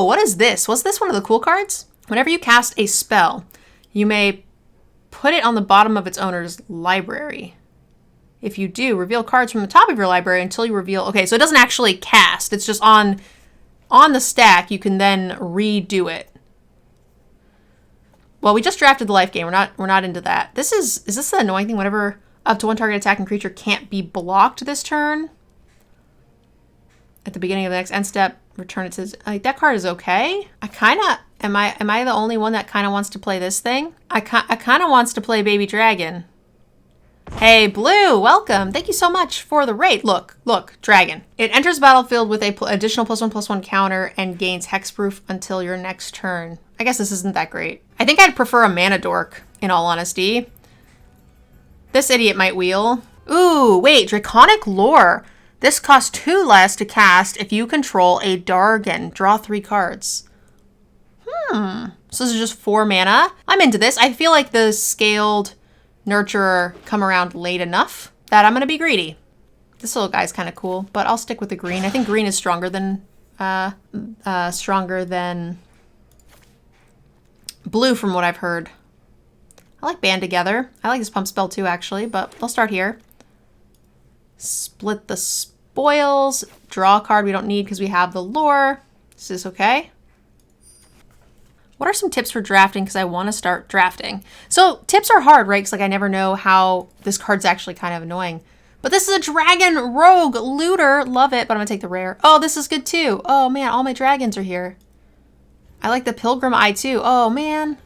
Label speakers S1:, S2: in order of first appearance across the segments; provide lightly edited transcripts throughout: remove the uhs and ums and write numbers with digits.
S1: Oh, what is this? Was this one of the cool cards? Whenever you cast a spell, you may put it on the bottom of its owner's library. If you do, reveal cards from the top of your library until you reveal... Okay, so it doesn't actually cast. It's just on the stack. You can then redo it. Well, we just drafted the life gain. We're not into that. Is this the annoying thing? Whenever up to one target attacking creature can't be blocked this turn. At the beginning of the next end step, return it to... Like, that card is okay. I kind of... Am I the only one that kind of wants to play this thing? I kind of wants to play Baby Dragon. Hey, Blue, welcome. Thank you so much for the raid. Look, dragon. It enters the battlefield with a additional +1/+1 counter and gains hexproof until your next turn. I guess this isn't that great. I think I'd prefer a mana dork, in all honesty. This idiot might wheel. Ooh, wait, Draconic Lore. This costs 2 less to cast if you control a Dargon. Draw 3 cards. So this is just 4 mana. I'm into this. I feel like the scaled Nurturer come around late enough that I'm going to be greedy. This little guy's kind of cool, but I'll stick with the green. I think green is stronger than blue from what I've heard. I like Band Together. I like this pump spell too, actually, but I'll start here. Split the spoils. Draw a card we don't need because we have the lore. This is okay. What are some tips for drafting? Because I want to start drafting. So tips are hard, right? Because like I never know how this card's actually kind of annoying. But this is a dragon rogue looter. Love it, but I'm going to take the rare. Oh, this is good too. Oh man, all my dragons are here. I like the Pilgrim Eye too. Oh man.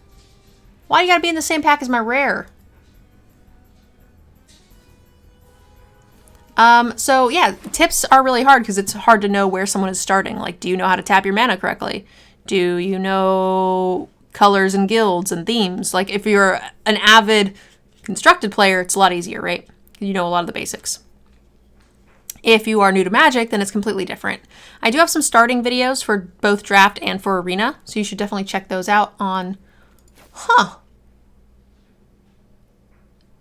S1: Why do you got to be in the same pack as my rare? So yeah, tips are really hard because it's hard to know where someone is starting. Like, do you know how to tap your mana correctly? Do you know colors and guilds and themes? Like, if you're an avid constructed player, it's a lot easier, right? You know a lot of the basics. If you are new to Magic, then it's completely different. I do have some starting videos for both Draft and for Arena, so you should definitely check those out on...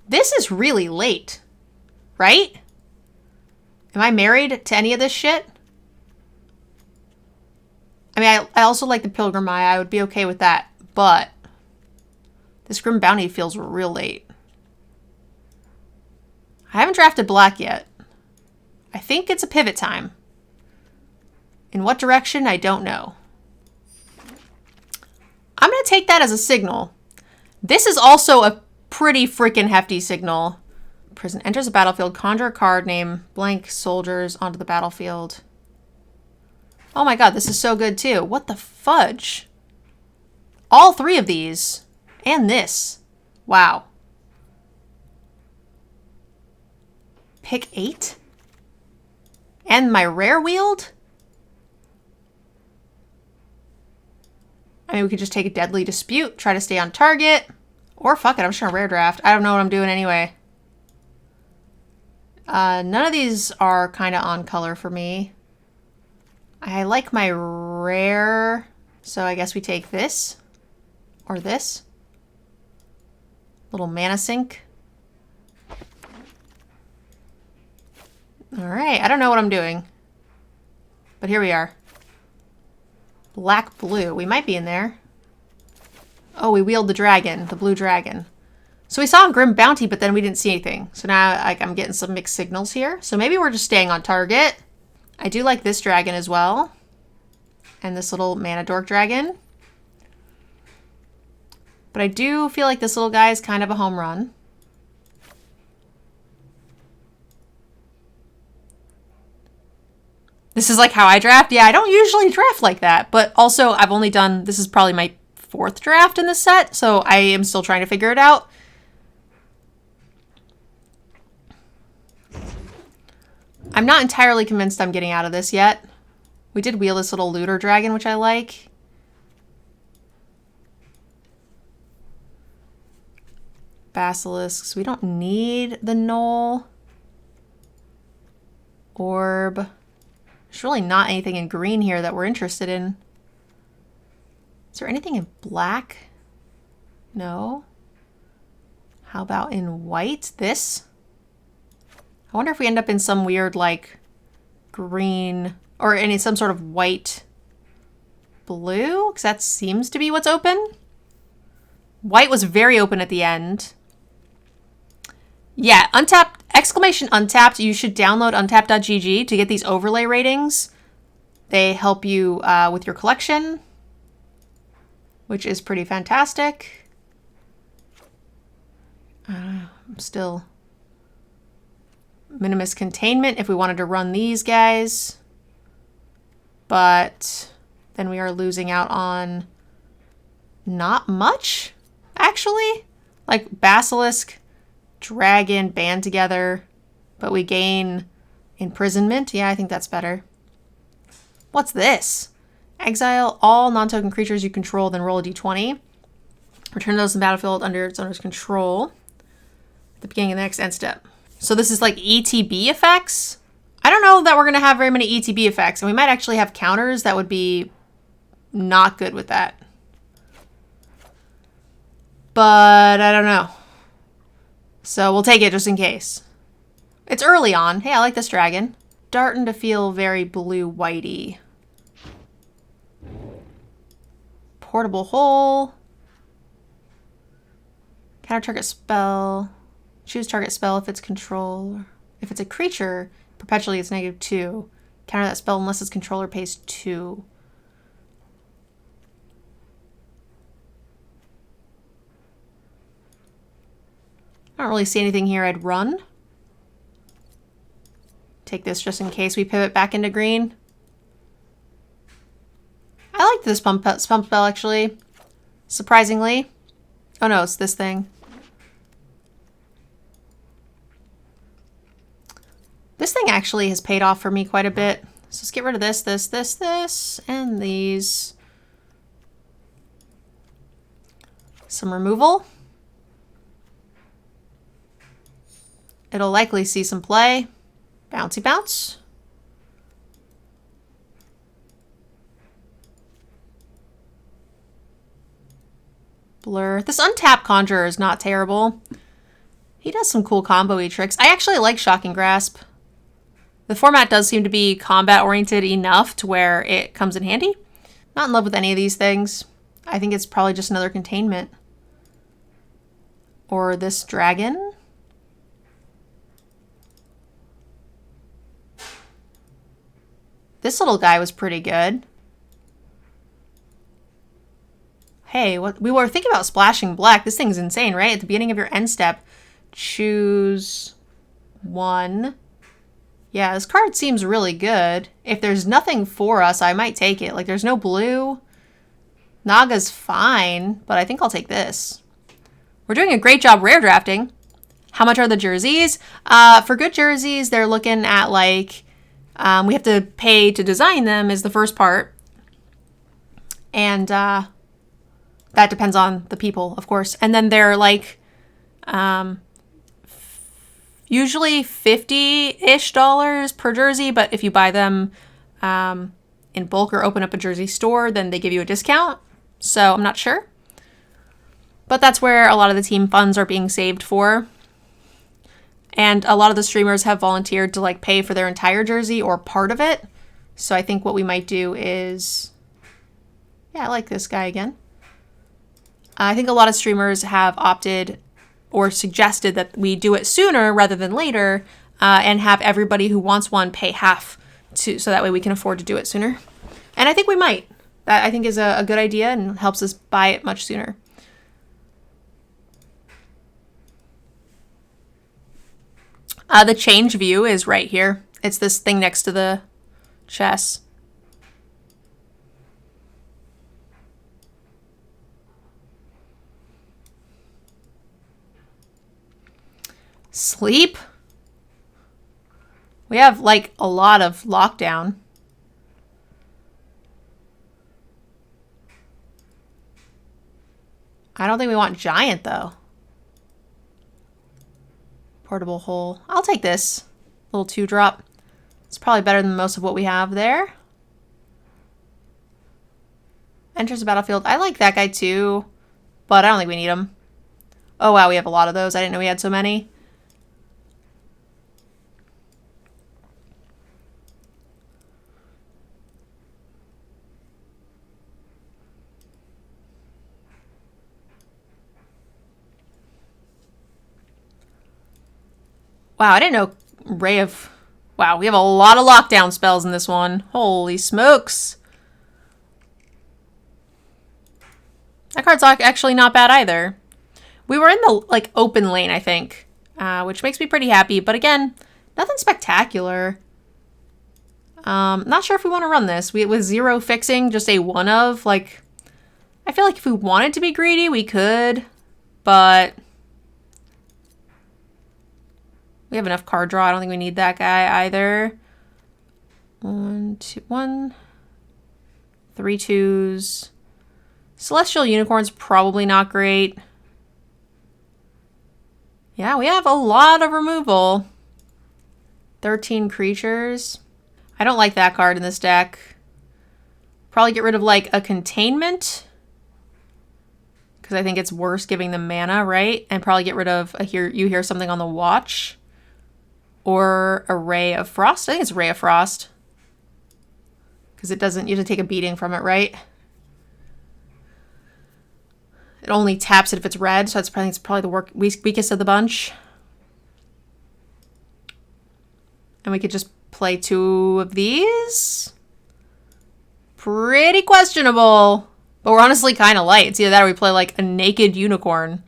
S1: This is really late, right? Am I married to any of this shit? I mean, I also like the Pilgrim Eye. I would be okay with that. But this Grim Bounty feels real late. I haven't drafted black yet. I think it's a pivot time. In what direction, I don't know. I'm going to take that as a signal. This is also a pretty freaking hefty signal. Prison enters the battlefield. Conjure a card named blank soldiers onto the battlefield. Oh my god, this is so good too. What the fudge? All 3 of these. And this. Wow. Pick 8? And my rare wield? I mean, we could just take a Deadly Dispute, try to stay on target. Or fuck it, I'm just gonna rare draft. I don't know what I'm doing anyway. None of these are kind of on color for me. I like my rare, so I guess we take this. Or this. Little mana sink. Alright, I don't know what I'm doing. But here we are. Black blue. We might be in there. Oh, we wheeled the dragon. The blue dragon. So we saw a Grim Bounty, but then we didn't see anything. So now I'm getting some mixed signals here. So maybe we're just staying on target. I do like this dragon as well. And this little mana dork dragon. But I do feel like this little guy is kind of a home run. This is like how I draft. Yeah, I don't usually draft like that. But also, I've only done... This is probably my 4th draft in this set. So I am still trying to figure it out. I'm not entirely convinced I'm getting out of this yet. We did wheel this little looter dragon, which I like. Basilisks. We don't need the Knoll. Orb. There's really not anything in green here that we're interested in. Is there anything in black? No. How about in white? This? I wonder if we end up in some weird, like, green, or in some sort of white blue, because that seems to be what's open. White was very open at the end. Yeah, untapped, exclamation untapped. You should download untapped.gg to get these overlay ratings. They help you with your collection, which is pretty fantastic. Still minimus containment if we wanted to run these guys. But then we are losing out on not much, actually. Like Basilisk, Dragon, band together, but we gain imprisonment. Yeah, I think that's better. What's this? Exile all non-token creatures you control, then roll a d20. Return those in the battlefield under its owner's control at the beginning of the next end step. So this is like ETB effects. I don't know that we're going to have very many ETB effects, and we might actually have counters that would be not good with that. But I don't know. So we'll take it just in case. It's early on. Hey, I like this dragon. Starting to feel very blue-whitey. Portable hole. Counter target spell. Choose target spell if it's control. If it's a creature, perpetually it's -2. Counter that spell unless its controller pays 2. I don't really see anything here I'd run. Take this just in case we pivot back into green. I like this pump spell actually, surprisingly. Oh no, it's this thing. This thing actually has paid off for me quite a bit. So let's get rid of this, and these. Some removal. It'll likely see some play. Bouncy bounce. Blur. This untapped conjurer is not terrible. He does some cool combo-y tricks. I actually like Shocking Grasp. The format does seem to be combat-oriented enough to where it comes in handy. Not in love with any of these things. I think it's probably just another containment. Or this dragon. This little guy was pretty good. Hey, what we were thinking about splashing black. This thing's insane, right? At the beginning of your end step, choose one. Yeah, this card seems really good. If there's nothing for us, I might take it. Like, there's no blue. Naga's fine, but I think I'll take this. We're doing a great job rare drafting. How much are the jerseys? For good jerseys, they're looking at like, we have to pay to design them is the first part. And that depends on the people, of course. And then they're like, usually $50-ish per jersey, but if you buy them in bulk or open up a jersey store, then they give you a discount. So I'm not sure. But that's where a lot of the team funds are being saved for. And a lot of the streamers have volunteered to like pay for their entire jersey or part of it. So I think what we might do is, yeah, I like this guy again. I think a lot of streamers have opted or suggested that we do it sooner rather than later, and have everybody who wants one pay half so that way we can afford to do it sooner. And I think we might. That I think is a good idea and helps us buy it much sooner. The change view is right here. It's this thing next to the chess. Sleep? We have like a lot of lockdown. I don't think we want giant though. Portable hole. I'll take this little 2-drop. It's probably better than most of what we have there. Enters the battlefield. I like that guy too, but I don't think we need him. Oh wow, we have a lot of those. I didn't know we had so many. Wow, I didn't know Ray of... Wow, we have a lot of lockdown spells in this one. Holy smokes. That card's actually not bad either. We were in the, like, open lane, I think, which makes me pretty happy. But again, nothing spectacular. Not sure if we want to run this. With 0 fixing, just a 1 of, like... I feel like if we wanted to be greedy, we could. But... we have enough card draw. I don't think we need that guy either. 1, 2, 1. 3 2s. Celestial Unicorn's probably not great. Yeah, we have a lot of removal. 13 creatures. I don't like that card in this deck. Probably get rid of, like, a containment. Because I think it's worse giving them mana, right? And probably get rid of you hear something on the watch. Or a Ray of Frost. I think it's Ray of Frost. Because it doesn't, you have to take a beating from it, right? It only taps it if it's red, so it's probably the weakest of the bunch. And we could just play 2 of these. Pretty questionable. But we're honestly kind of light. It's either that or we play like a naked unicorn.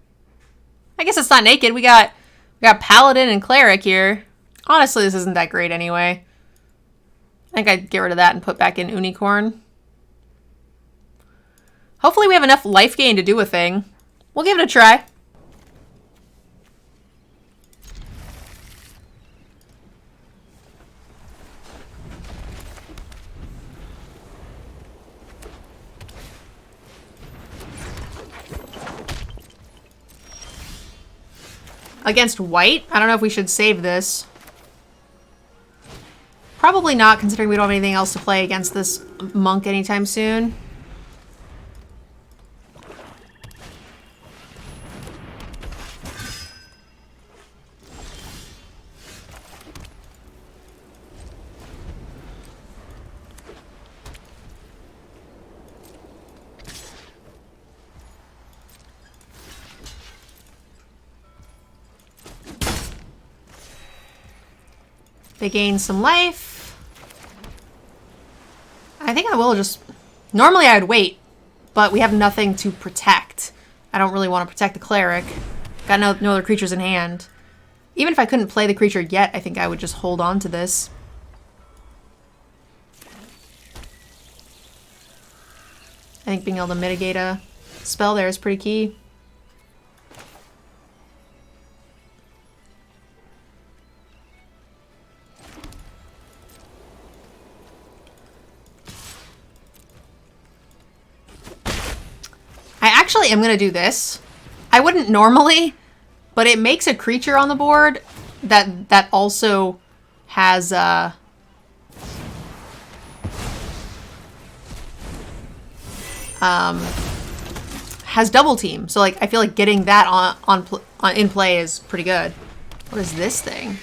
S1: I guess it's not naked. We got Paladin and Cleric here. Honestly, this isn't that great anyway. I think I'd get rid of that and put back in Unicorn. Hopefully we have enough life gain to do a thing. We'll give it a try. Against white? I don't know if we should save this. Probably not, considering we don't have anything else to play against this monk anytime soon. They gain some life. I think I will just... Normally I'd wait, but we have nothing to protect. I don't really want to protect the cleric. Got no other creatures in hand. Even if I couldn't play the creature yet, I think I would just hold on to this. I think being able to mitigate a spell there is pretty key. I am going to do this. I wouldn't normally, but it makes a creature on the board that also has double team. So like I feel like getting that in play is pretty good. What is this thing?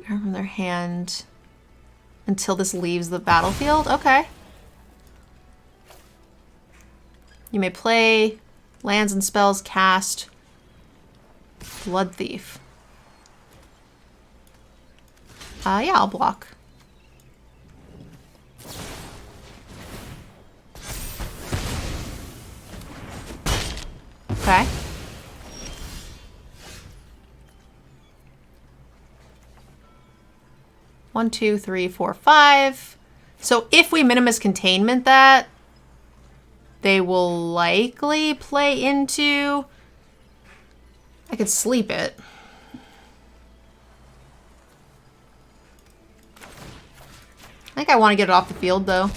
S1: From their hand until this leaves the battlefield. Okay. You may play lands and spells cast Blood Thief. Yeah, I'll block. Okay. One, two, three, four, five. So if we minimus containment that, they will likely play into... I could sleep it. I think I want to get it off the field, though.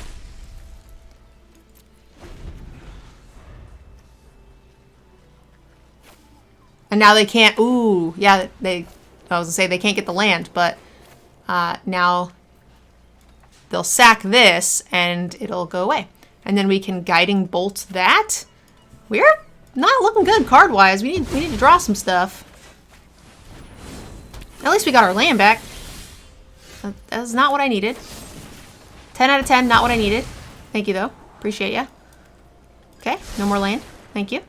S1: And now they can't... Ooh, yeah, I was going to say they can't get the land, but now they'll sack this and it'll go away. And then we can Guiding Bolt that. We're not looking good card-wise. We need to draw some stuff. At least we got our land back. That's not what I needed. 10 out of 10, not what I needed. Thank you, though. Appreciate ya. Okay, no more land. Thank you.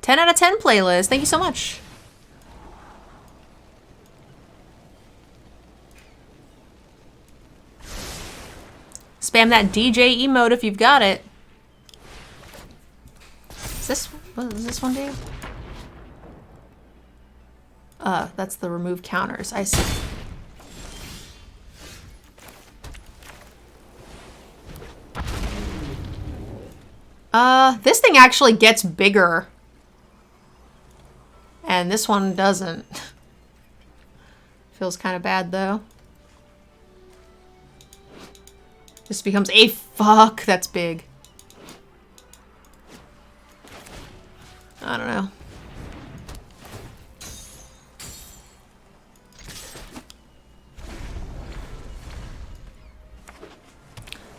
S1: 10 out of 10 playlist. Thank you so much. Spam that DJ emote if you've got it. What does this one do? That's the remove counters. I see. This thing actually gets bigger. And this one doesn't. Feels kind of bad though. This becomes a fuck. That's big. I don't know.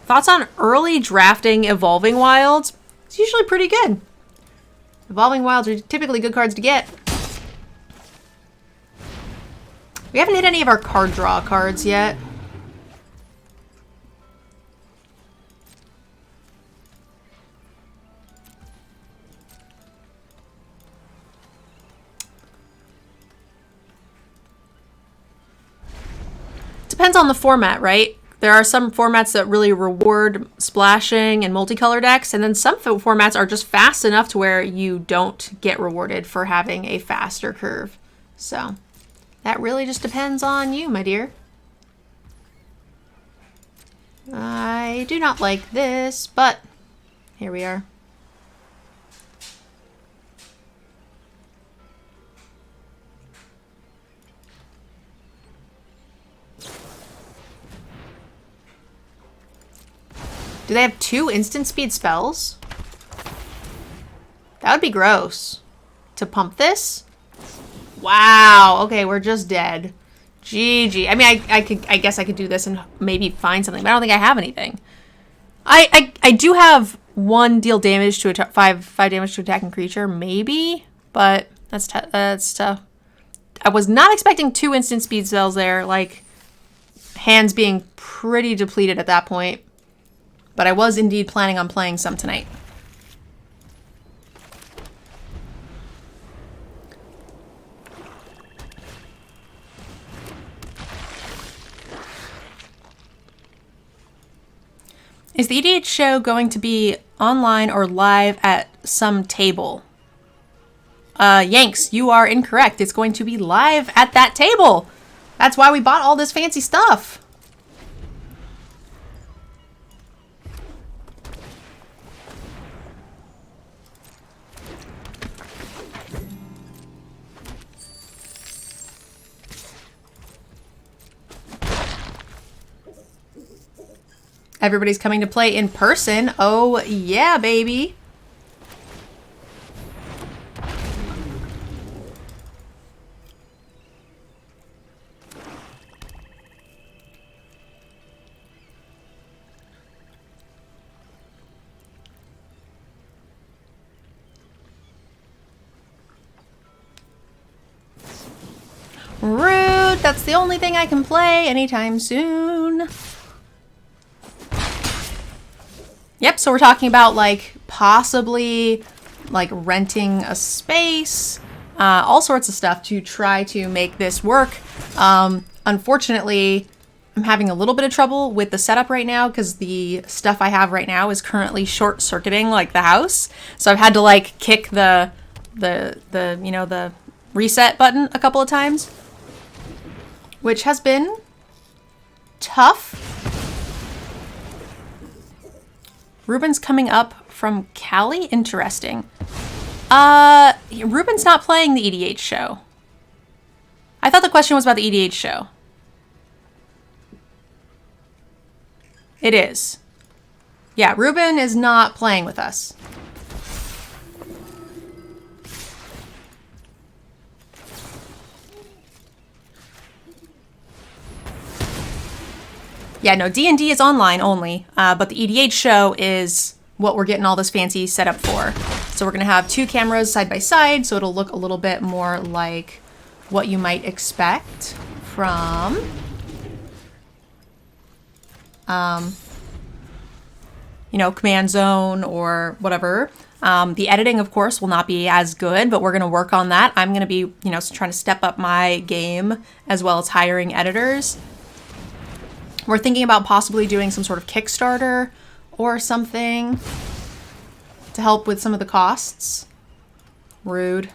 S1: Thoughts on early drafting Evolving Wilds? It's usually pretty good. Evolving Wilds are typically good cards to get. We haven't hit any of our card draw cards yet. Depends on the format, right? There are some formats that really reward splashing and multicolor decks, and then some formats are just fast enough to where you don't get rewarded for having a faster curve. So that really just depends on you, my dear. I do not like this, but here we are. Do they have 2 instant speed spells? That would be gross. To pump this? Wow. Okay, we're just dead. GG. I mean, I guess I could do this and maybe find something, but I don't think I have anything. I do have 1 deal damage to a 5 damage to attacking creature, maybe, but that's tough. I was not expecting 2 instant speed spells there, like hands being pretty depleted at that point. But I was indeed planning on playing some tonight. Is the EDH show going to be online or live at some table? Yanks, you are incorrect. It's going to be live at that table. That's why we bought all this fancy stuff. Everybody's coming to play in person. Oh, yeah, baby. Rude. That's the only thing I can play anytime soon. Yep, so we're talking about like possibly like renting a space, all sorts of stuff to try to make this work. Unfortunately, I'm having a little bit of trouble with the setup right now because the stuff I have right now is currently short-circuiting like the house. So I've had to like kick the reset button a couple of times, which has been tough. Ruben's coming up from Cali? Interesting. Ruben's not playing the EDH show. I thought the question was about the EDH show. It is. Yeah, Ruben is not playing with us. Yeah, no, D&D is online only, but the EDH show is what we're getting all this fancy setup for. So we're going to have 2 cameras side by side, so it'll look a little bit more like what you might expect from Command Zone or whatever. The editing, of course, will not be as good, but we're going to work on that. I'm going to be, trying to step up my game as well as hiring editors. We're thinking about possibly doing some sort of Kickstarter or something to help with some of the costs. Rude.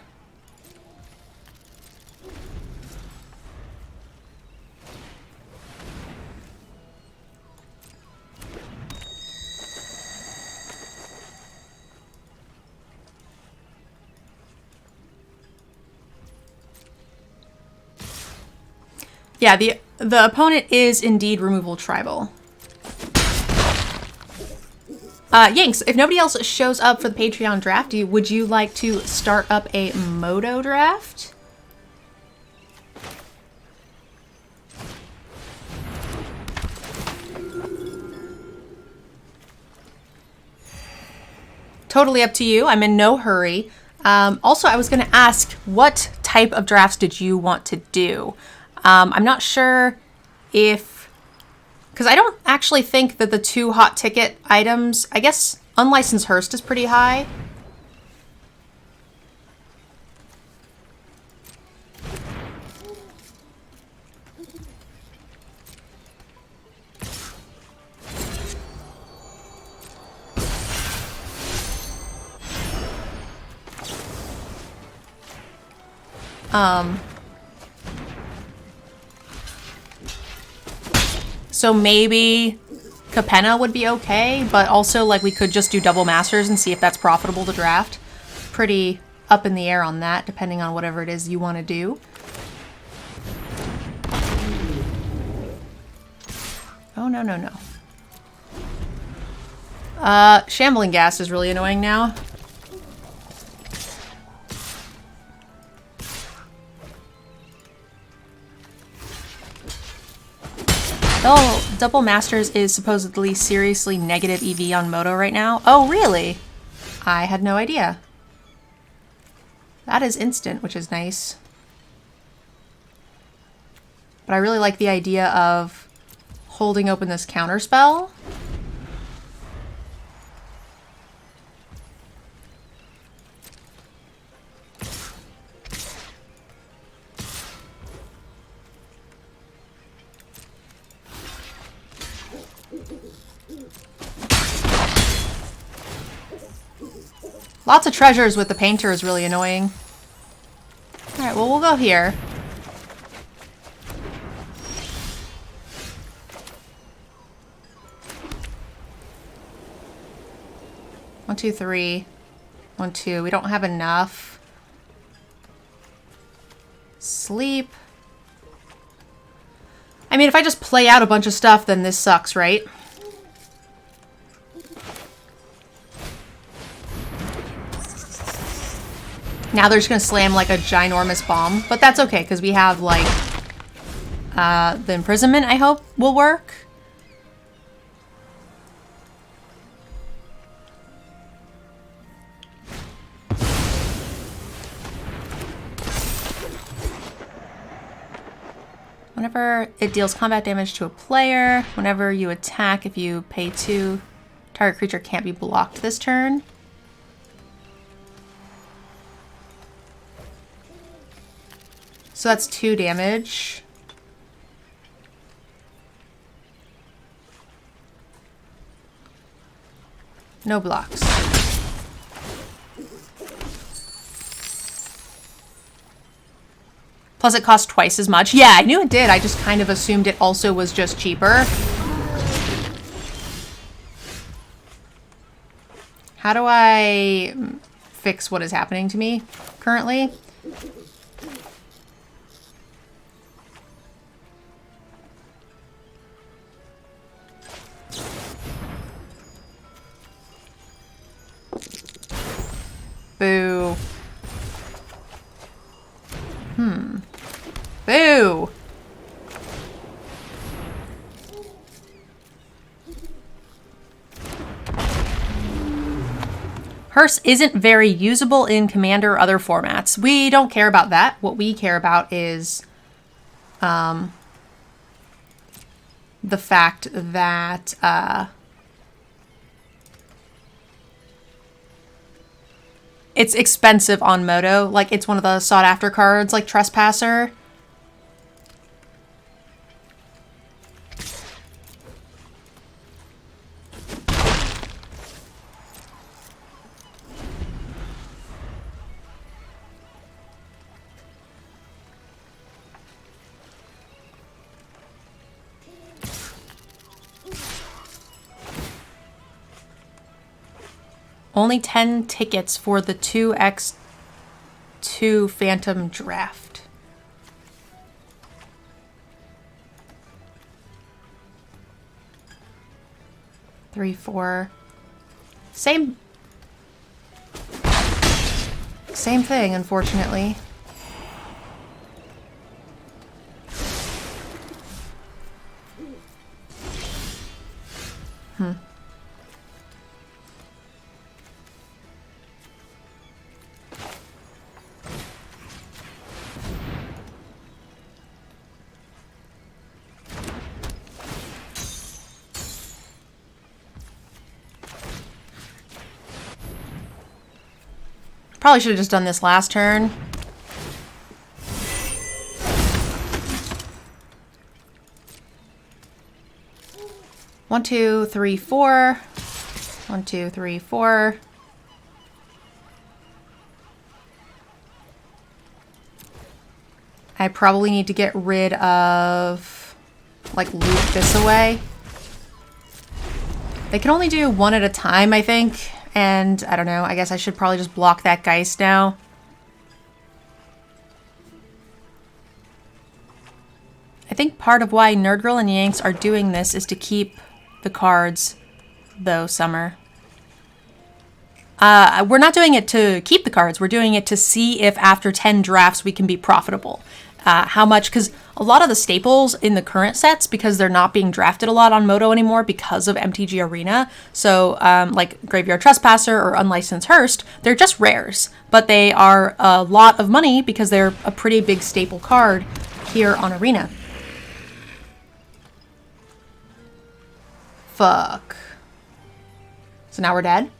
S1: Yeah, the opponent is indeed removal tribal. Yanks, if nobody else shows up for the Patreon draft, would you like to start up a Moto draft? Totally up to you. I'm in no hurry. Also, I was going to ask, what type of drafts did you want to do? I'm not sure if, because I don't actually think that the 2 hot ticket items, I guess Unlicensed Hearst is pretty high. So maybe Capenna would be okay, but also like we could just do double masters and see if that's profitable to draft. Pretty up in the air on that, depending on whatever it is you want to do. Oh, no, no, no. Shambling Gas is really annoying now. Oh, Double Masters is supposedly seriously negative EV on Moto right now. Oh, really? I had no idea. That is instant, which is nice. But I really like the idea of holding open this counter spell. Lots of treasures with the painter is really annoying. Alright, well, we'll go here. One, two, three. 1, 2. We don't have enough. Sleep. I mean, if I just play out a bunch of stuff, then this sucks, right? Now they're just going to slam like a ginormous bomb. But that's okay, because we have like the imprisonment, I hope, will work. Whenever it deals combat damage to a player, whenever you attack, if you pay 2, target creature can't be blocked this turn. So that's 2 damage. No blocks. Plus it costs twice as much. Yeah, I knew it did. I just kind of assumed it also was just cheaper. How do I fix what is happening to me currently? Boo. Boo. Hearst isn't very usable in Commander or other formats. We don't care about that. What we care about is the fact that It's expensive on Moto. Like, it's one of the sought after cards, like Trespasser. Only 10 tickets for the 2x2 Phantom Draft. Three, four. Same thing, unfortunately. Probably should have just done this last turn. One, two, three, four. 1, 2, 3, 4. I probably need to get rid of, like, loot this away. They can only do one at a time, I think. And I don't know, I guess I should probably just block that Geist now. I think part of why Nerdgirl and Yanks are doing this is to keep the cards, though, Summer. We're not doing it to keep the cards. We're doing it to see if after 10 drafts we can be profitable. How much, because a lot of the staples in the current sets, because they're not being drafted a lot on Moto anymore because of MTG Arena, so like Graveyard Trespasser or Unlicensed Hearst, they're just rares, but they are a lot of money because they're a pretty big staple card here on Arena. Fuck. So now we're dead?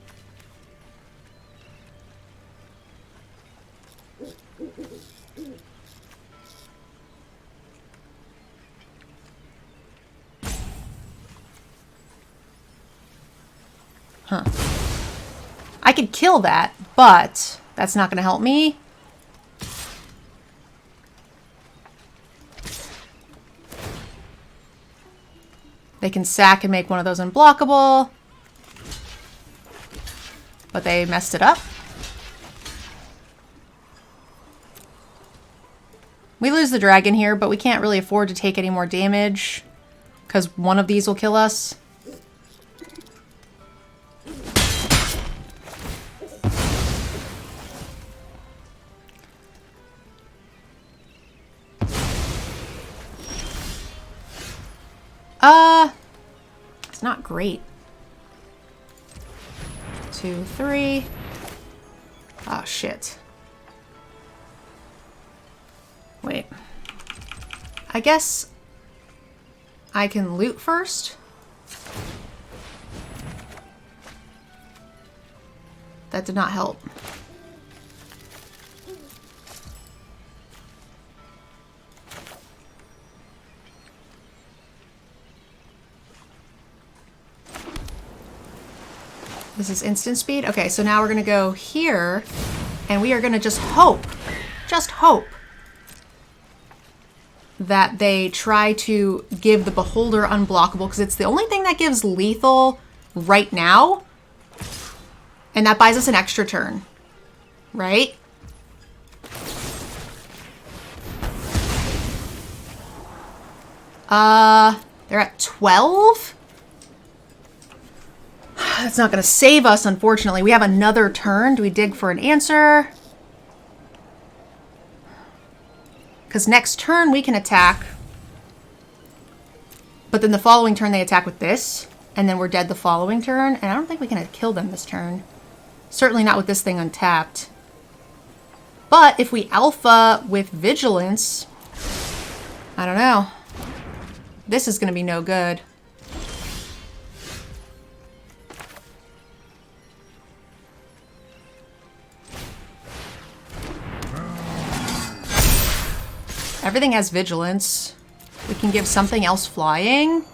S1: Huh. I could kill that, but that's not going to help me. They can sack and make one of those unblockable. But they messed it up. We lose the dragon here, but we can't really afford to take any more damage because one of these will kill us. It's not great. 2, 3. Oh, shit. Wait. I guess I can loot first. That did not help. This is instant speed. Okay, so now we're gonna go here and we are gonna just hope that they try to give the Beholder unblockable because it's the only thing that gives lethal right now. And that buys us an extra turn, right? They're at 12? That's not going to save us, unfortunately. We have another turn. Do we dig for an answer? Because next turn we can attack. But then the following turn they attack with this. And then we're dead the following turn. And I don't think we can kill them this turn. Certainly not with this thing untapped. But if we alpha with Vigilance, I don't know. This is going to be no good. Everything has vigilance. We can give something else flying.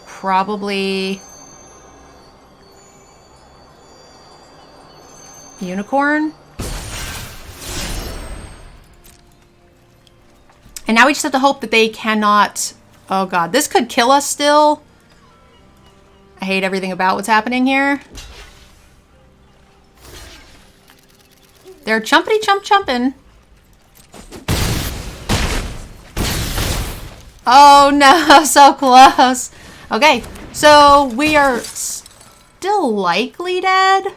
S1: Probably... unicorn. And now we just have to hope that they cannot... oh god, this could kill us still. I hate everything about what's happening here. They're chumpity chump chumping. Oh no, so close. Okay, so we are still likely dead.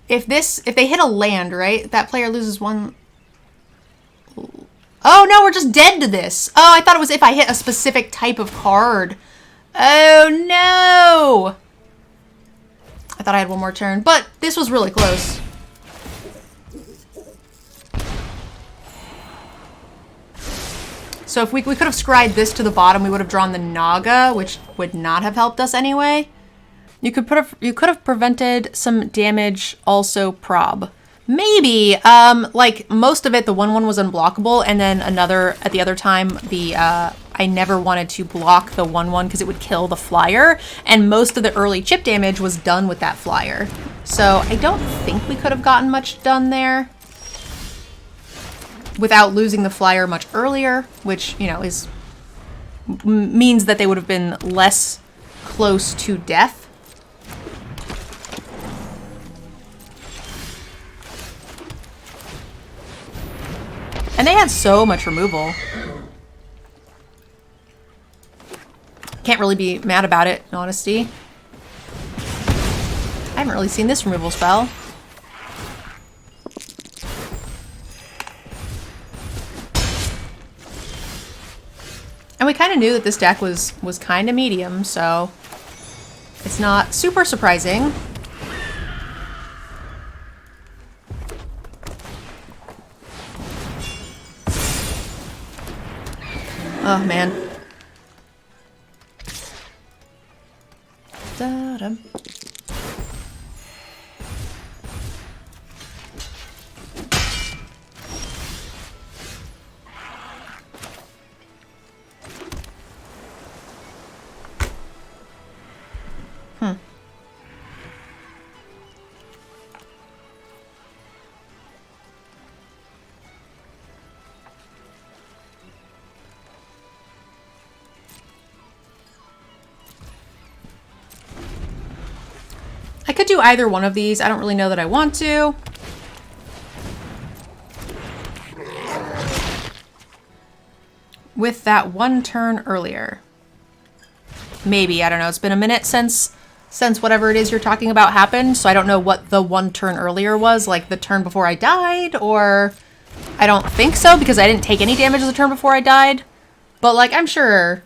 S1: If they hit a land, right? That player loses one. Oh no, we're just dead to this. Oh, I thought it was if I hit a specific type of card. Oh no. I thought I had one more turn, but this was really close. So if we could have scried this to the bottom, we would have drawn the Naga, which would not have helped us anyway. You could have prevented some damage, also prob. Maybe, like most of it, the 1/1 was unblockable, and then another, at the other time, the, I never wanted to block the 1/1 because it would kill the flyer, and most of the early chip damage was done with that flyer. So I don't think we could have gotten much done there without losing the flyer much earlier, which, you know, means that they would have been less close to death. And they had so much removal. Can't really be mad about it, in honesty. I haven't really seen this removal spell. And we kind of knew that this deck was kind of medium, so it's not super surprising. Oh, man. Da-dum. I could do either one of these. I don't really know that I want to. With that one turn earlier. Maybe, I don't know. It's been a minute since whatever it is you're talking about happened, so I don't know what the one turn earlier was, like the turn before I died, or... I don't think so, because I didn't take any damage the turn before I died. But, like, I'm sure...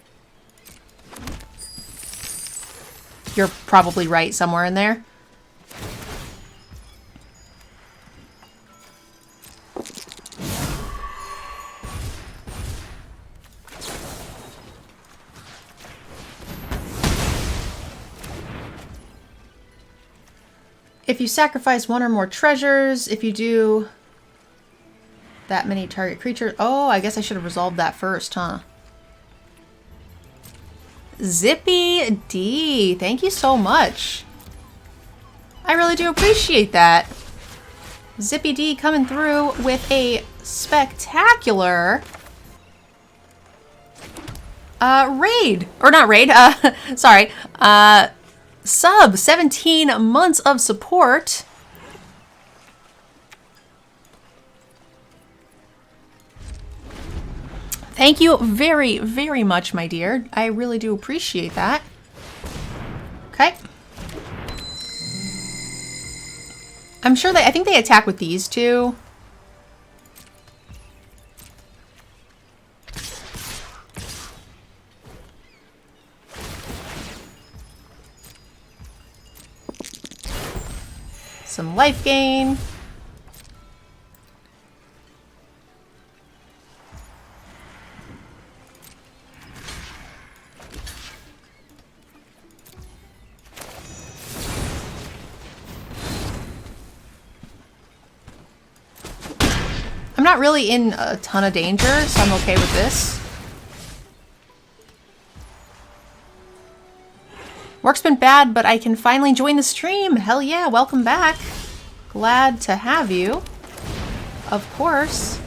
S1: you're probably right somewhere in there. If you sacrifice one or more treasures, if you do that many target creatures... oh, I guess I should have resolved that first, huh? Zippy D, thank you so much. I really do appreciate that. Zippy D coming through with a spectacular raid. Or not raid, sorry. Sub, 17 months of support. Thank you very, very much, my dear. I really do appreciate that. Okay. I'm sure I think they attack with these two. Some life gain. I'm not really in a ton of danger, so I'm okay with this. Work's been bad, but I can finally join the stream. Hell yeah, welcome back. Glad to have you. Of course.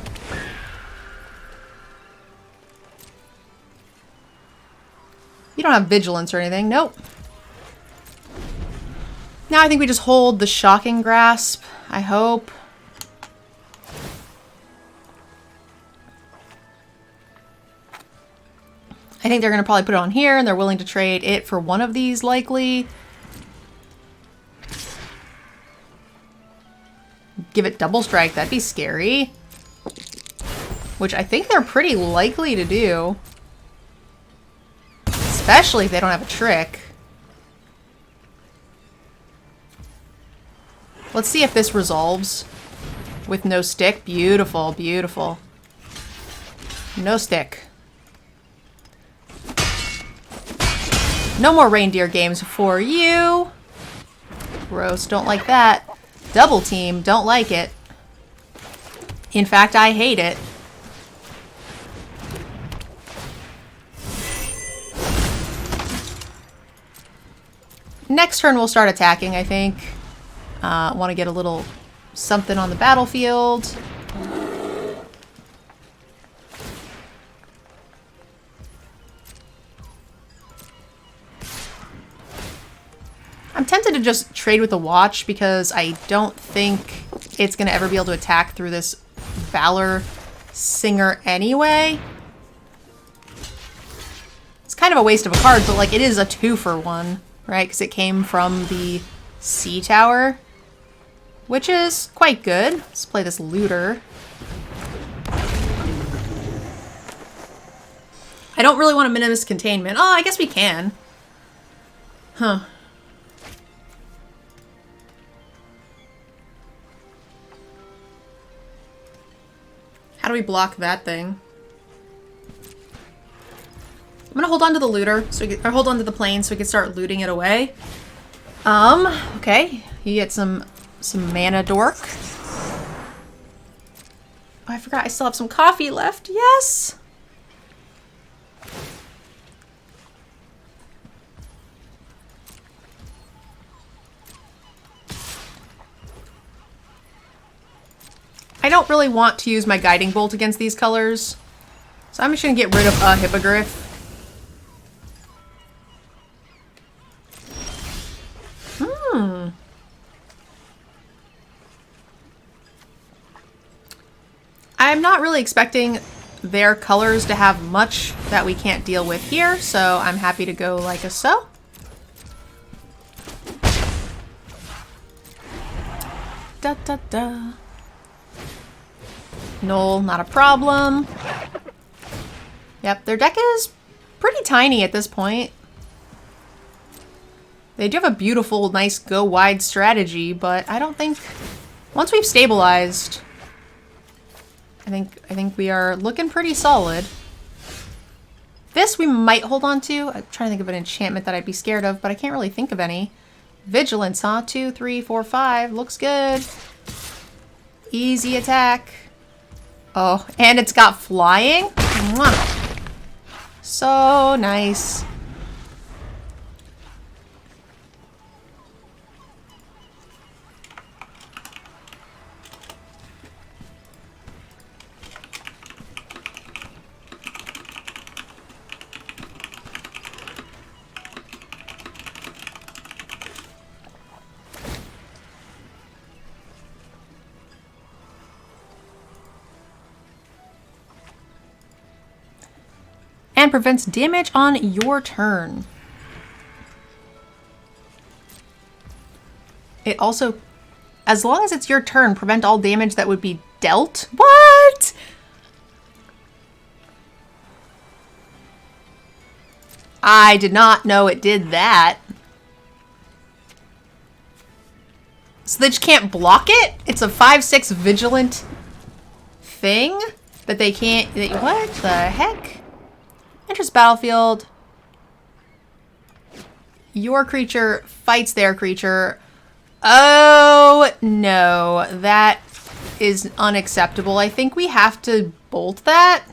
S1: You don't have vigilance or anything. Nope. Now I think we just hold the shocking grasp. I hope. I think they're going to probably put it on here, and they're willing to trade it for one of these, likely. Give it double strike. That'd be scary. Which I think they're pretty likely to do. Especially if they don't have a trick. Let's see if this resolves with no stick. Beautiful, beautiful. No stick. No more reindeer games for you. Gross, don't like that. Double team, don't like it. In fact, I hate it. Next turn we'll start attacking, I think. Want to get a little something on the battlefield. I'm tempted to just trade with the watch because I don't think it's going to ever be able to attack through this Valor Singer anyway. It's kind of a waste of a card, but like it is a 2-for-1, right? Because it came from the Sea Tower, which is quite good. Let's play this Looter. I don't really want to Minimus Containment. Oh, I guess we can. Huh. How do we block that thing? I'm gonna hold on to the looter, so we can, or hold on to the plane so we can start looting it away. Okay. You get some mana dork. Oh, I forgot I still have some coffee left. Yes! I don't really want to use my Guiding Bolt against these colors, so I'm just going to get rid of a Hippogriff. I'm not really expecting their colors to have much that we can't deal with here, so I'm happy to go like a so. Da da da. Null, not a problem. Yep, their deck is pretty tiny at this point. They do have a beautiful, nice go wide strategy, but I don't think once we've stabilized, I think we are looking pretty solid. This we might hold on to. I'm trying to think of an enchantment that I'd be scared of, but I can't really think of any. Vigilance, huh? 2, 3, 4, 5. Looks good. Easy attack. Oh, and it's got flying? Mwah. So nice. And prevents damage on your turn. It also, as long as it's your turn, prevent all damage that would be dealt. What? I did not know it did that. So they just can't block it? It's a 5/6 vigilant thing that they can't. What the heck? Enters battlefield. Your creature fights their creature. Oh no, that is unacceptable. I think we have to bolt that.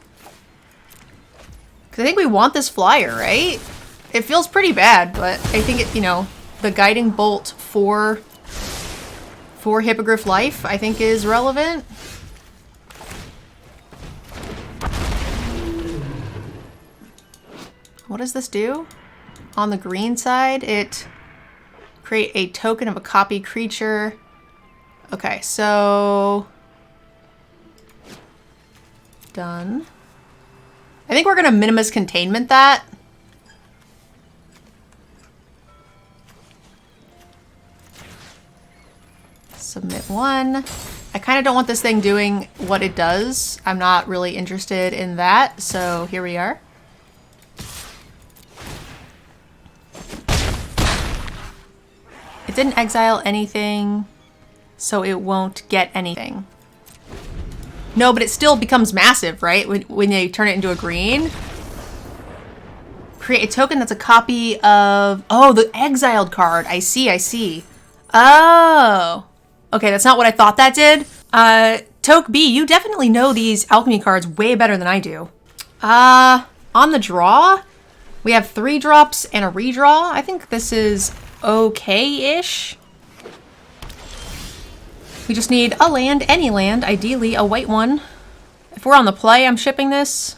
S1: Because I think we want this flyer, right? It feels pretty bad, but I think it, you know, the guiding bolt for Hippogriff Life, I think is relevant. What does this do? On the green side, it create a token of a copy creature. Okay, so done. I think we're gonna minimus containment that. Submit one. I kind of don't want this thing doing what it does. I'm not really interested in that, so here we are. It didn't exile anything, so it won't get anything. No, but it still becomes massive, right? When they turn it into a green. Create a token that's a copy of... Oh, the exiled card. I see, I see. Oh. Okay, that's not what I thought that did. Toke B, you definitely know these alchemy cards way better than I do. On the draw, we have 3 drops and a redraw. I think this is okay-ish. We just need a land, any land, ideally a white one. If we're on the play, I'm shipping this.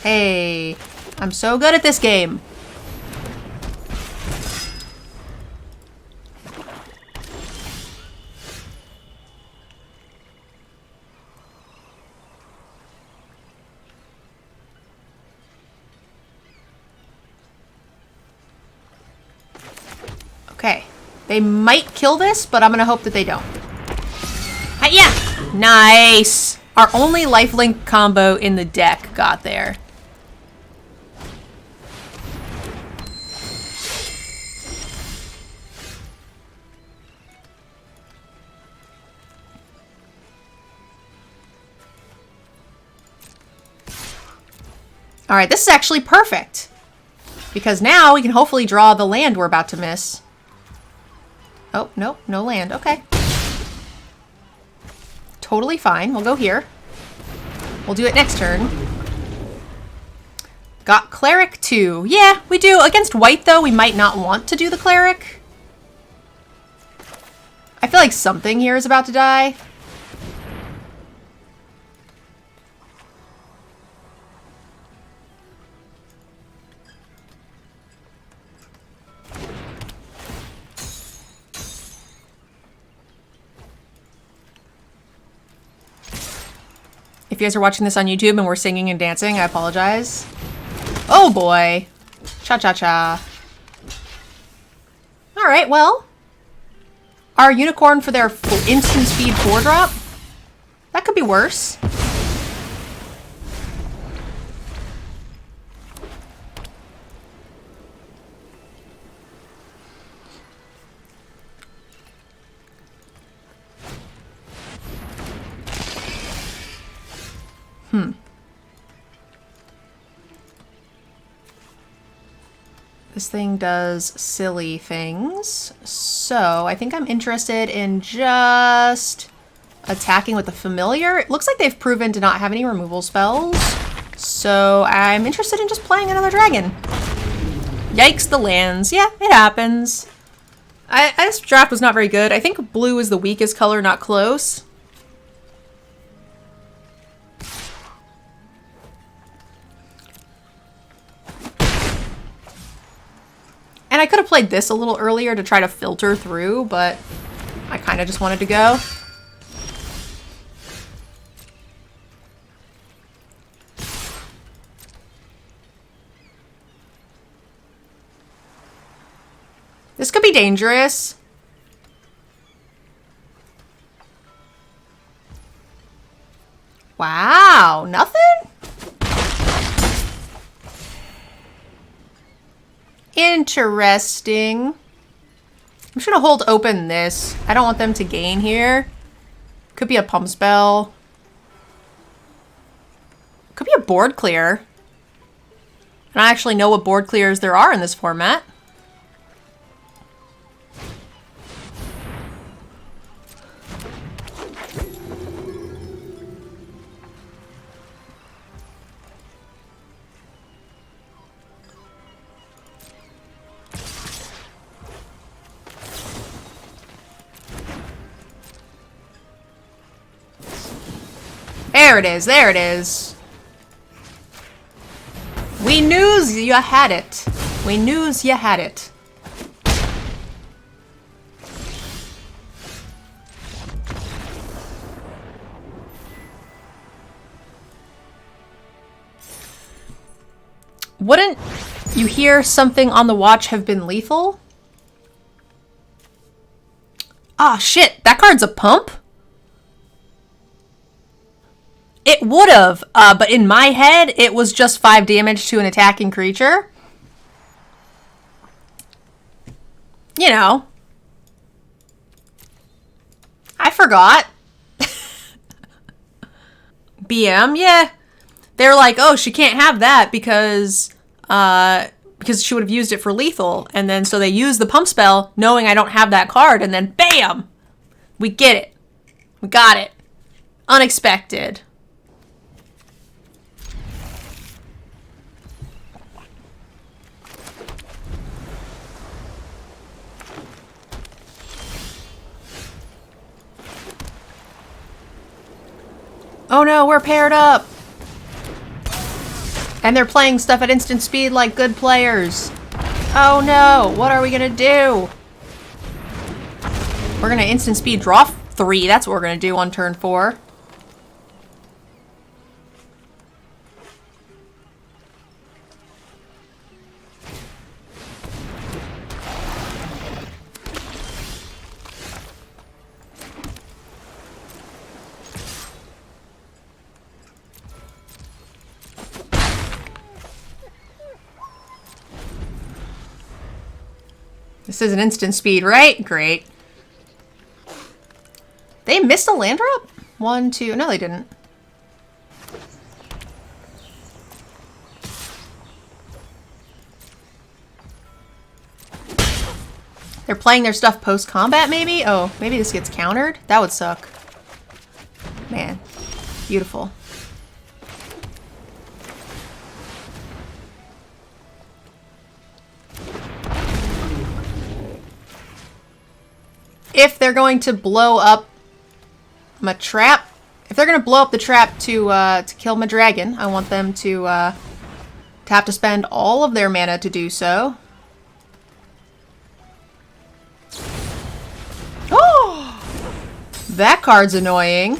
S1: Hey, I'm so good at this game. Okay, they might kill this, but I'm gonna hope that they don't. Yeah, nice. Our only lifelink combo in the deck got there. All right, this is actually perfect because now we can hopefully draw the land we're about to miss. Oh, nope, no land. Okay. Totally fine. We'll go here. We'll do it next turn. Got Cleric too. Yeah, we do. Against white, though, we might not want to do the Cleric. I feel like something here is about to die. If you guys are watching this on YouTube and we're singing and dancing, I apologize. Oh boy. Cha-cha-cha. Alright, well. Our unicorn for their instant speed 4-drop? That could be worse. This thing does silly things. So I think I'm interested in just attacking with the familiar. It looks like they've proven to not have any removal spells. So I'm interested in just playing another dragon. Yikes, the lands. Yeah, it happens. This draft was not very good. I think blue is the weakest color, not close. And I could have played this a little earlier to try to filter through, but I kind of just wanted to go. This could be dangerous. Wow, nothing? Interesting. I'm just gonna hold open this. I don't want them to gain here. Could be a pump spell. Could be a board clear. And I actually know what board clears there are in this format. There it is. There it is. We knew you had it. We knew you had it. Wouldn't you hear something on the watch have been lethal? Ah, shit. That card's a pump? It would have, but in my head, it was just 5 damage to an attacking creature. You know. I forgot. BM, yeah. They're like, oh, she can't have that because she would have used it for lethal. And then so they use the pump spell knowing I don't have that card, and then bam! We get it. We got it. Unexpected. Oh no, we're paired up! And they're playing stuff at instant speed like good players. Oh no, what are we gonna do? We're gonna instant speed draw 3, that's what we're gonna do on turn 4. This is an instant speed, right? Great. They missed a land drop? 1, 2... No, they didn't. They're playing their stuff post-combat, maybe? Oh, maybe this gets countered? That would suck. Man. Beautiful. If they're going to blow up my trap, if they're going to blow up the trap to kill my dragon, I want them to have to spend all of their mana to do so. Oh! That card's annoying.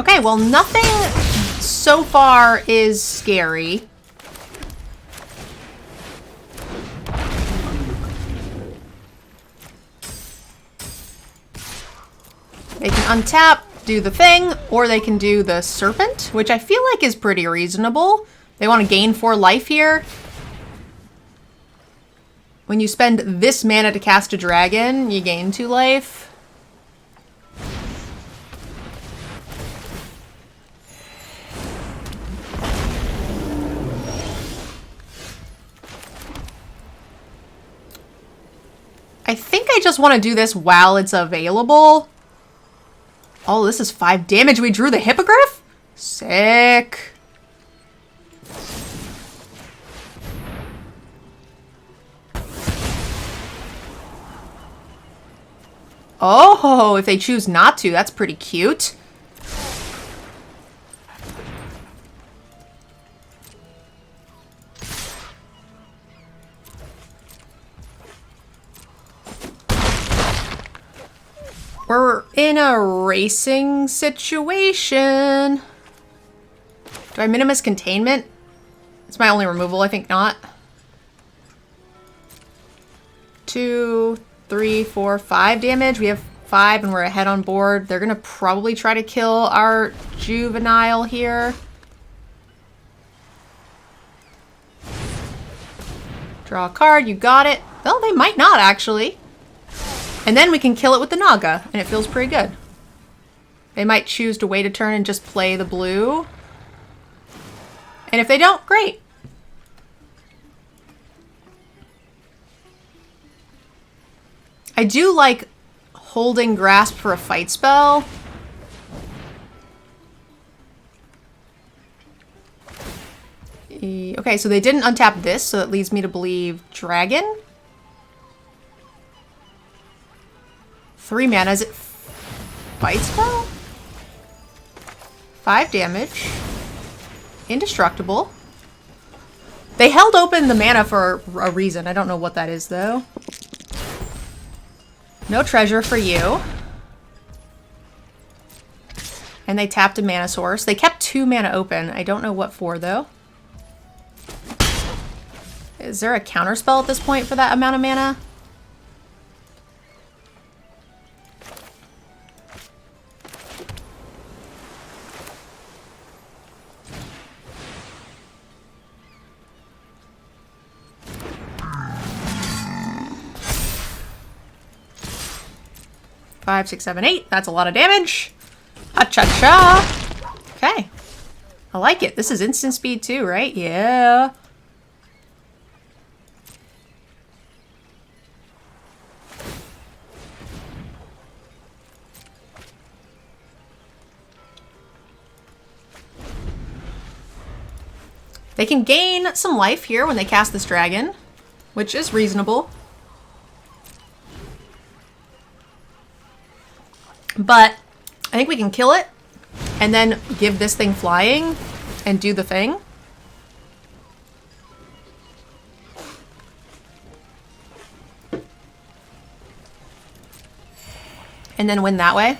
S1: Okay, well, nothing so far is scary. They can untap, do the thing, or they can do the serpent, which I feel like is pretty reasonable. They want to gain 4 life here. When you spend this mana to cast a dragon, you gain 2 life. I think I just want to do this while it's available. Oh, this is 5 damage. We drew the hippogriff? Sick. Oh, if they choose not to, that's pretty cute. We're in a racing situation. Do I minimus containment? It's my only removal, I think not. 2, 3, 4, 5 damage. We have 5 and we're ahead on board. They're gonna probably try to kill our juvenile here. Draw a card, you got it. Well, they might not actually. And then we can kill it with the Naga, and it feels pretty good. They might choose to wait a turn and just play the blue. And if they don't, great. I do like holding Grasp for a fight spell. Okay, Okay, so they didn't untap this, so that leads me to believe dragon. 3 mana. Is it fight spell? 5 damage. Indestructible. They held open the mana for a reason. I don't know what that is, though. No treasure for you. And they tapped a mana source. They kept 2 mana open. I don't know what for, though. Is there a counterspell at this point for that amount of mana? Five, 6, 7, 8. That's a lot of damage. Ha-cha-cha. Okay. I like it. This is instant speed too, right? Yeah. They can gain some life here when they cast this dragon, which is reasonable. But I think we can kill it and then give this thing flying and do the thing. And then win that way.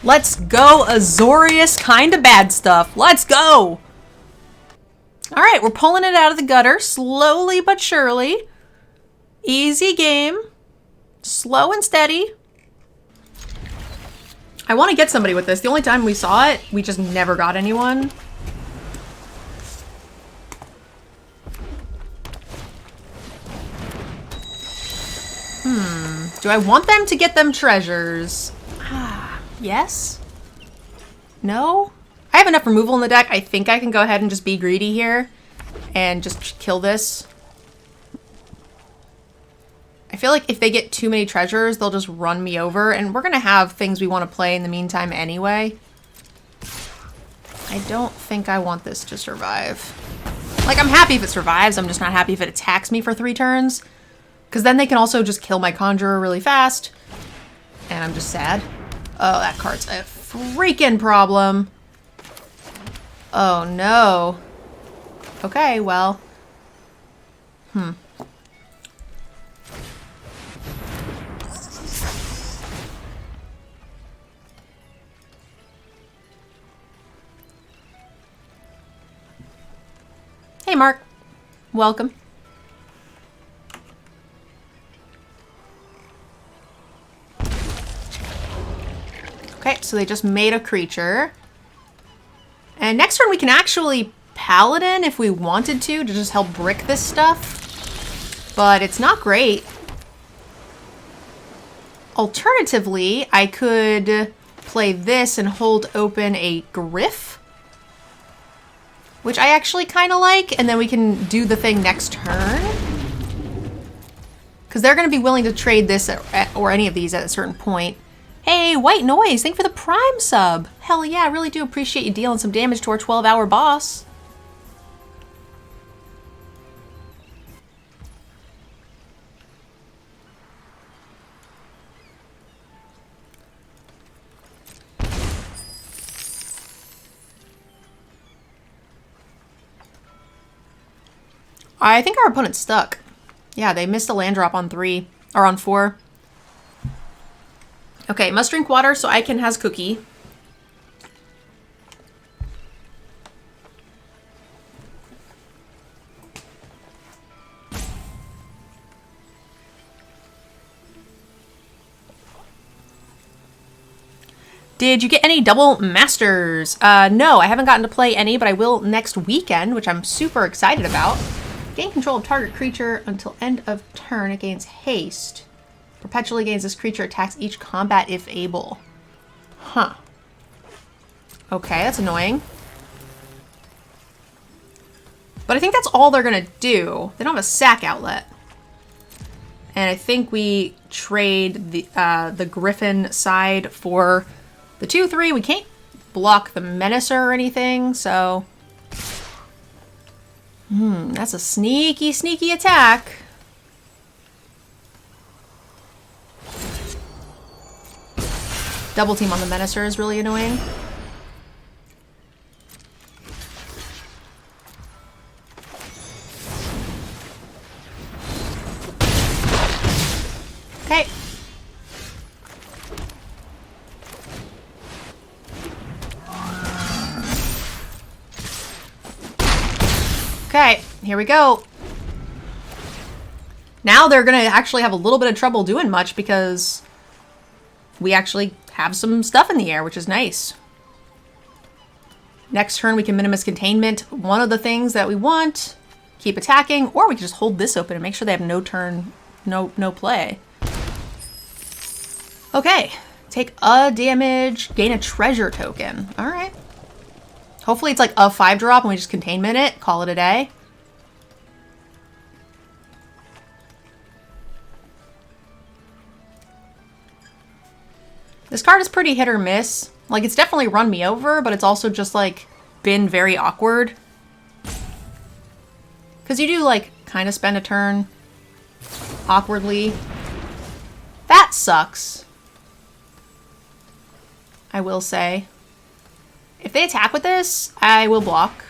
S1: Let's go, Azorius kind of bad stuff. Let's go! Alright, we're pulling it out of the gutter, slowly but surely. Easy game. Slow and steady. I want to get somebody with this. The only time we saw it, we just never got anyone. Do I want them to get them treasures? Yes? No? I have enough removal in the deck. I think I can go ahead and just be greedy here and just kill this. I feel like if they get too many treasures, they'll just run me over, and we're going to have things we want to play in the meantime anyway. I don't think I want this to survive. Like, I'm happy if it survives. I'm just not happy if it attacks me for 3 turns. Because then they can also just kill my Conjurer really fast. And I'm just sad. Oh, that card's a freaking problem. Oh, no. Okay, well. Hey, Mark. Welcome. Okay, so they just made a creature. And next turn we can actually Paladin if we wanted to just help brick this stuff. But it's not great. Alternatively, I could play this and hold open a Griff, which I actually kind of like, and then we can do the thing next turn. Because they're going to be willing to trade this or any of these at a certain point. Hey, White Noise, thank you for the Prime sub. Hell yeah, I really do appreciate you dealing some damage to our 12-hour boss. I think our opponent's stuck. Yeah, they missed a land drop on 3, or on 4. Okay, must drink water so I can has cookie. Did you get any double masters? No, I haven't gotten to play any, but I will next weekend, which I'm super excited about. Gain control of target creature until end of turn. It gains haste. Perpetually gains this creature attacks each combat if able. Huh. Okay, that's annoying. But I think that's all they're gonna do. They don't have a sack outlet. And I think we trade the Griffin side for the 2/3. We can't block the Menacer or anything, so... that's a sneaky, sneaky attack. Double team on the Menacer is really annoying. Okay. Okay, here we go. Now they're gonna actually have a little bit of trouble doing much because we actually have some stuff in the air, which is nice. Next turn we can Minimus Containment one of the things that we want, keep attacking, or we can just hold this open and make sure they have no turn, no play. Okay, take a damage, gain a treasure token. All right. Hopefully it's like a 5-drop and we just containment it, call it a day. This card is pretty hit or miss. Like, it's definitely run me over, but it's also just like been very awkward. Because you do like kind of spend a turn awkwardly. That sucks. I will say. If they attack with this, I will block.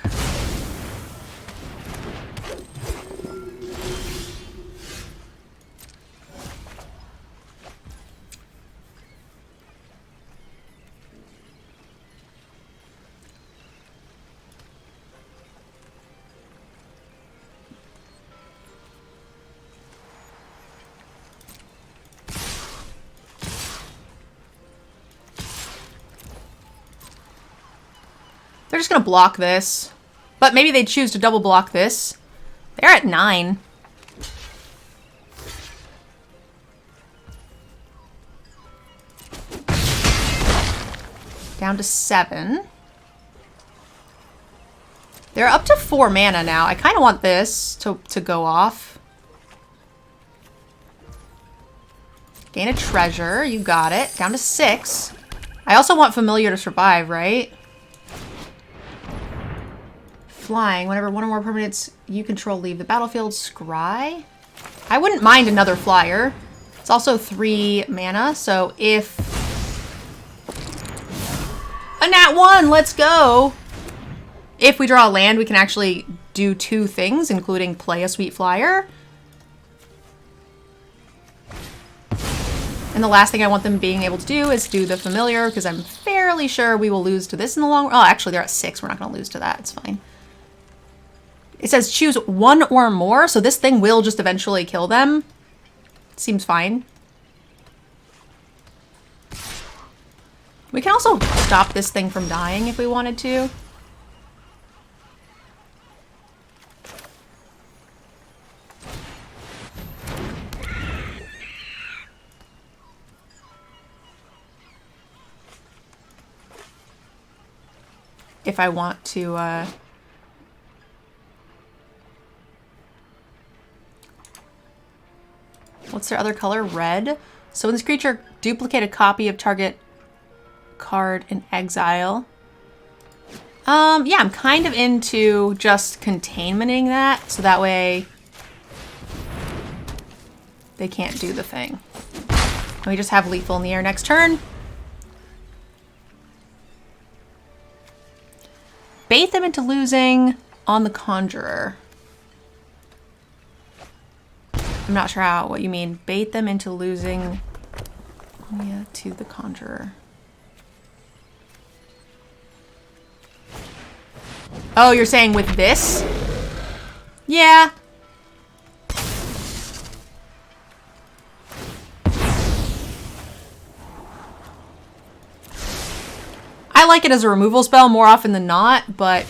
S1: They're just gonna block this. But maybe they choose to double block this. They're at 9. Down to 7. They're up to 4 mana now. I kind of want this to go off. Gain a treasure. You got it. Down to 6. I also want Familiar to survive, right? Flying. Whenever one or more permanents you control leave the battlefield, scry. I wouldn't mind another flyer. It's also 3 mana, so if... A nat 1! Let's go! If we draw a land, we can actually do 2 things, including play a sweet flyer. And the last thing I want them being able to do is do the Familiar, because I'm fairly sure we will lose to this in the long run. Oh, actually, they're at 6. We're not going to lose to that. It's fine. It says choose 1 or more, so this thing will just eventually kill them. Seems fine. We can also stop this thing from dying if we wanted to. If I want to, what's their other color? Red. So when this creature duplicate a copy of target card in exile. Yeah, I'm kind of into just containmenting that, so that way they can't do the thing. And we just have lethal in the air next turn. Bait them into losing on the Conjurer. I'm not sure what you mean. Bait them into losing to the Conjurer. Oh, you're saying with this? Yeah. I like it as a removal spell more often than not, but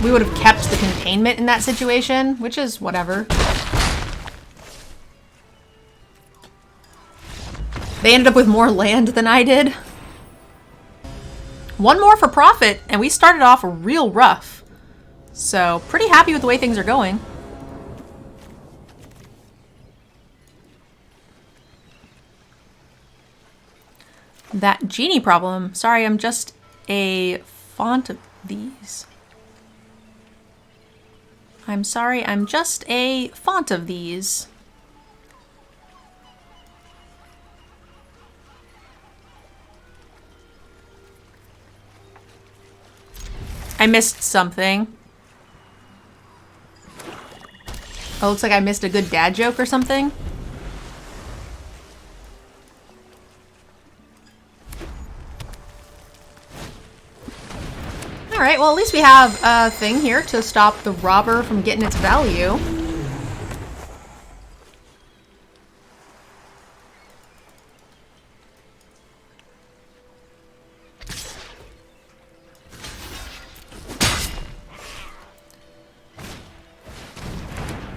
S1: we would have kept the containment in that situation, which is whatever. They ended up with more land than I did. One more for profit, and we started off real rough. So, pretty happy with the way things are going. That genie problem. Sorry, I'm just a font of these. I'm sorry, I'm just a font of these. I missed something. Oh, looks like I missed a good dad joke or something. Alright, well at least we have a thing here to stop the robber from getting its value.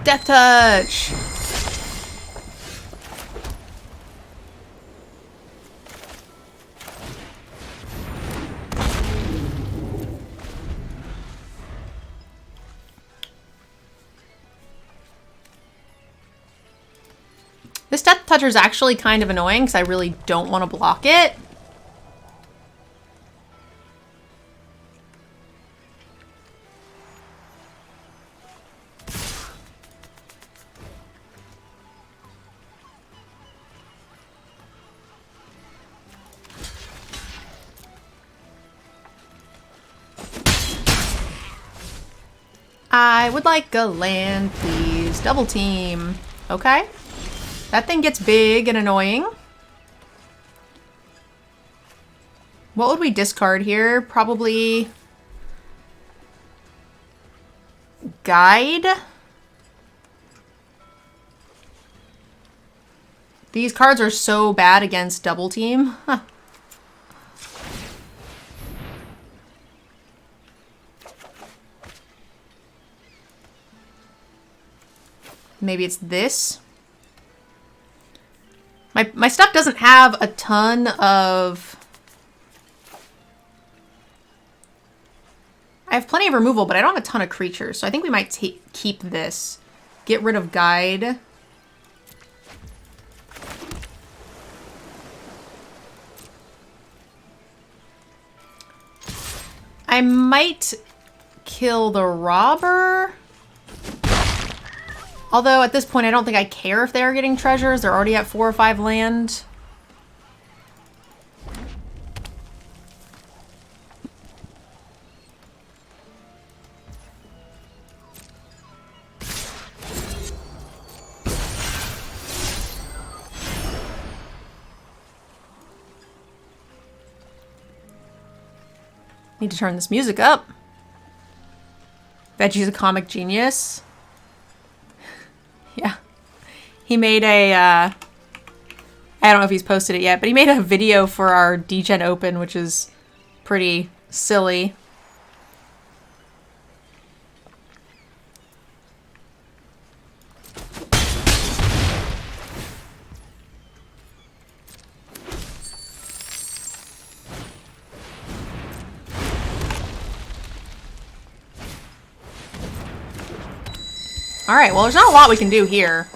S1: Death touch! This death toucher is actually kind of annoying because I really don't want to block it. I would like a land, please. Double team. Okay. That thing gets big and annoying. What would we discard here? Probably guide. These cards are so bad against double team. Huh. Maybe it's this. My stuff doesn't have a ton of... I have plenty of removal, but I don't have a ton of creatures. So I think we might keep this. Get rid of guide. I might kill the robber. Although, at this point, I don't think I care if they're getting treasures. They're already at 4 or 5 land. Need to turn this music up. Veggie's a comic genius. Yeah. He made a, I don't know if he's posted it yet, but he made a video for our DGen Open, which is pretty silly. Alright, well there's not a lot we can do here.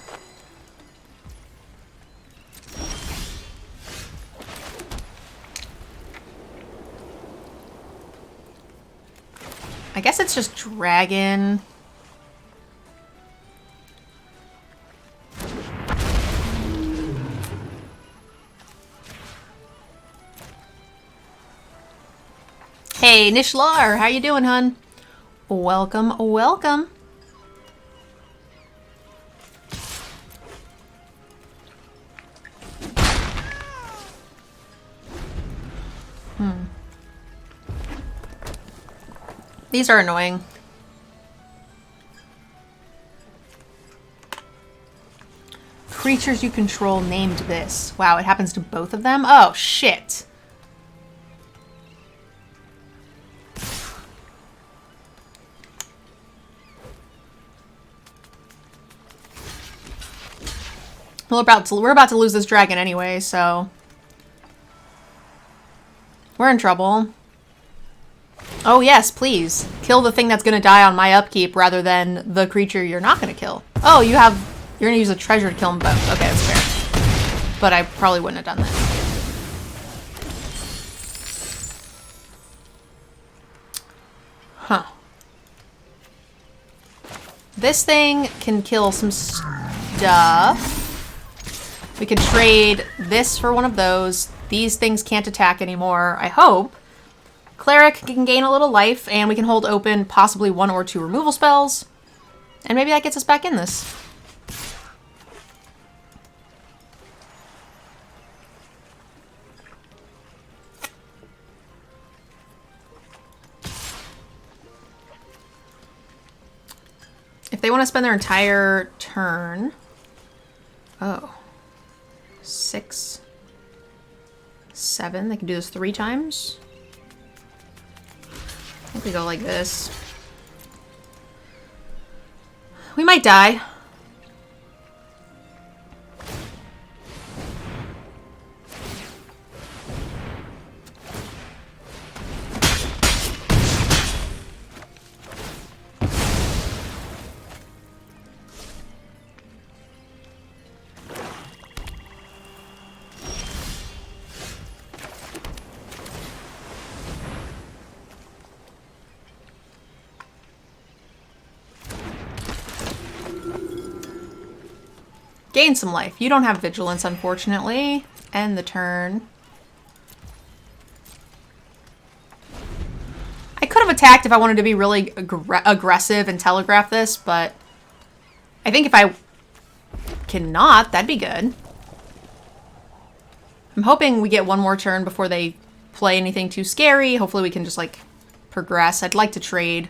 S1: I guess it's just dragon. Hey, Nishlar, how you doing, hun? Welcome, welcome. These are annoying. Creatures you control named this. Wow, it happens to both of them? Oh, shit. Well, we're about to lose this dragon anyway, so... We're in trouble. Oh yes, please. Kill the thing that's gonna die on my upkeep rather than the creature you're not gonna kill. Oh, you're gonna use a treasure to kill them both. Okay, that's fair. But I probably wouldn't have done that. Huh. This thing can kill some stuff. We can trade this for one of those. These things can't attack anymore, I hope. Cleric can gain a little life, and we can hold open possibly 1 or 2 removal spells. And maybe that gets us back in this. If they want to spend their entire turn... Oh. 6, 7. They can do this 3 times. I think we go like this. We might die. Gain some life. You don't have vigilance, unfortunately. End the turn. I could have attacked if I wanted to be really aggressive and telegraph this, but I think if I cannot, that'd be good. I'm hoping we get one more turn before they play anything too scary. Hopefully we can just, like, progress. I'd like to trade.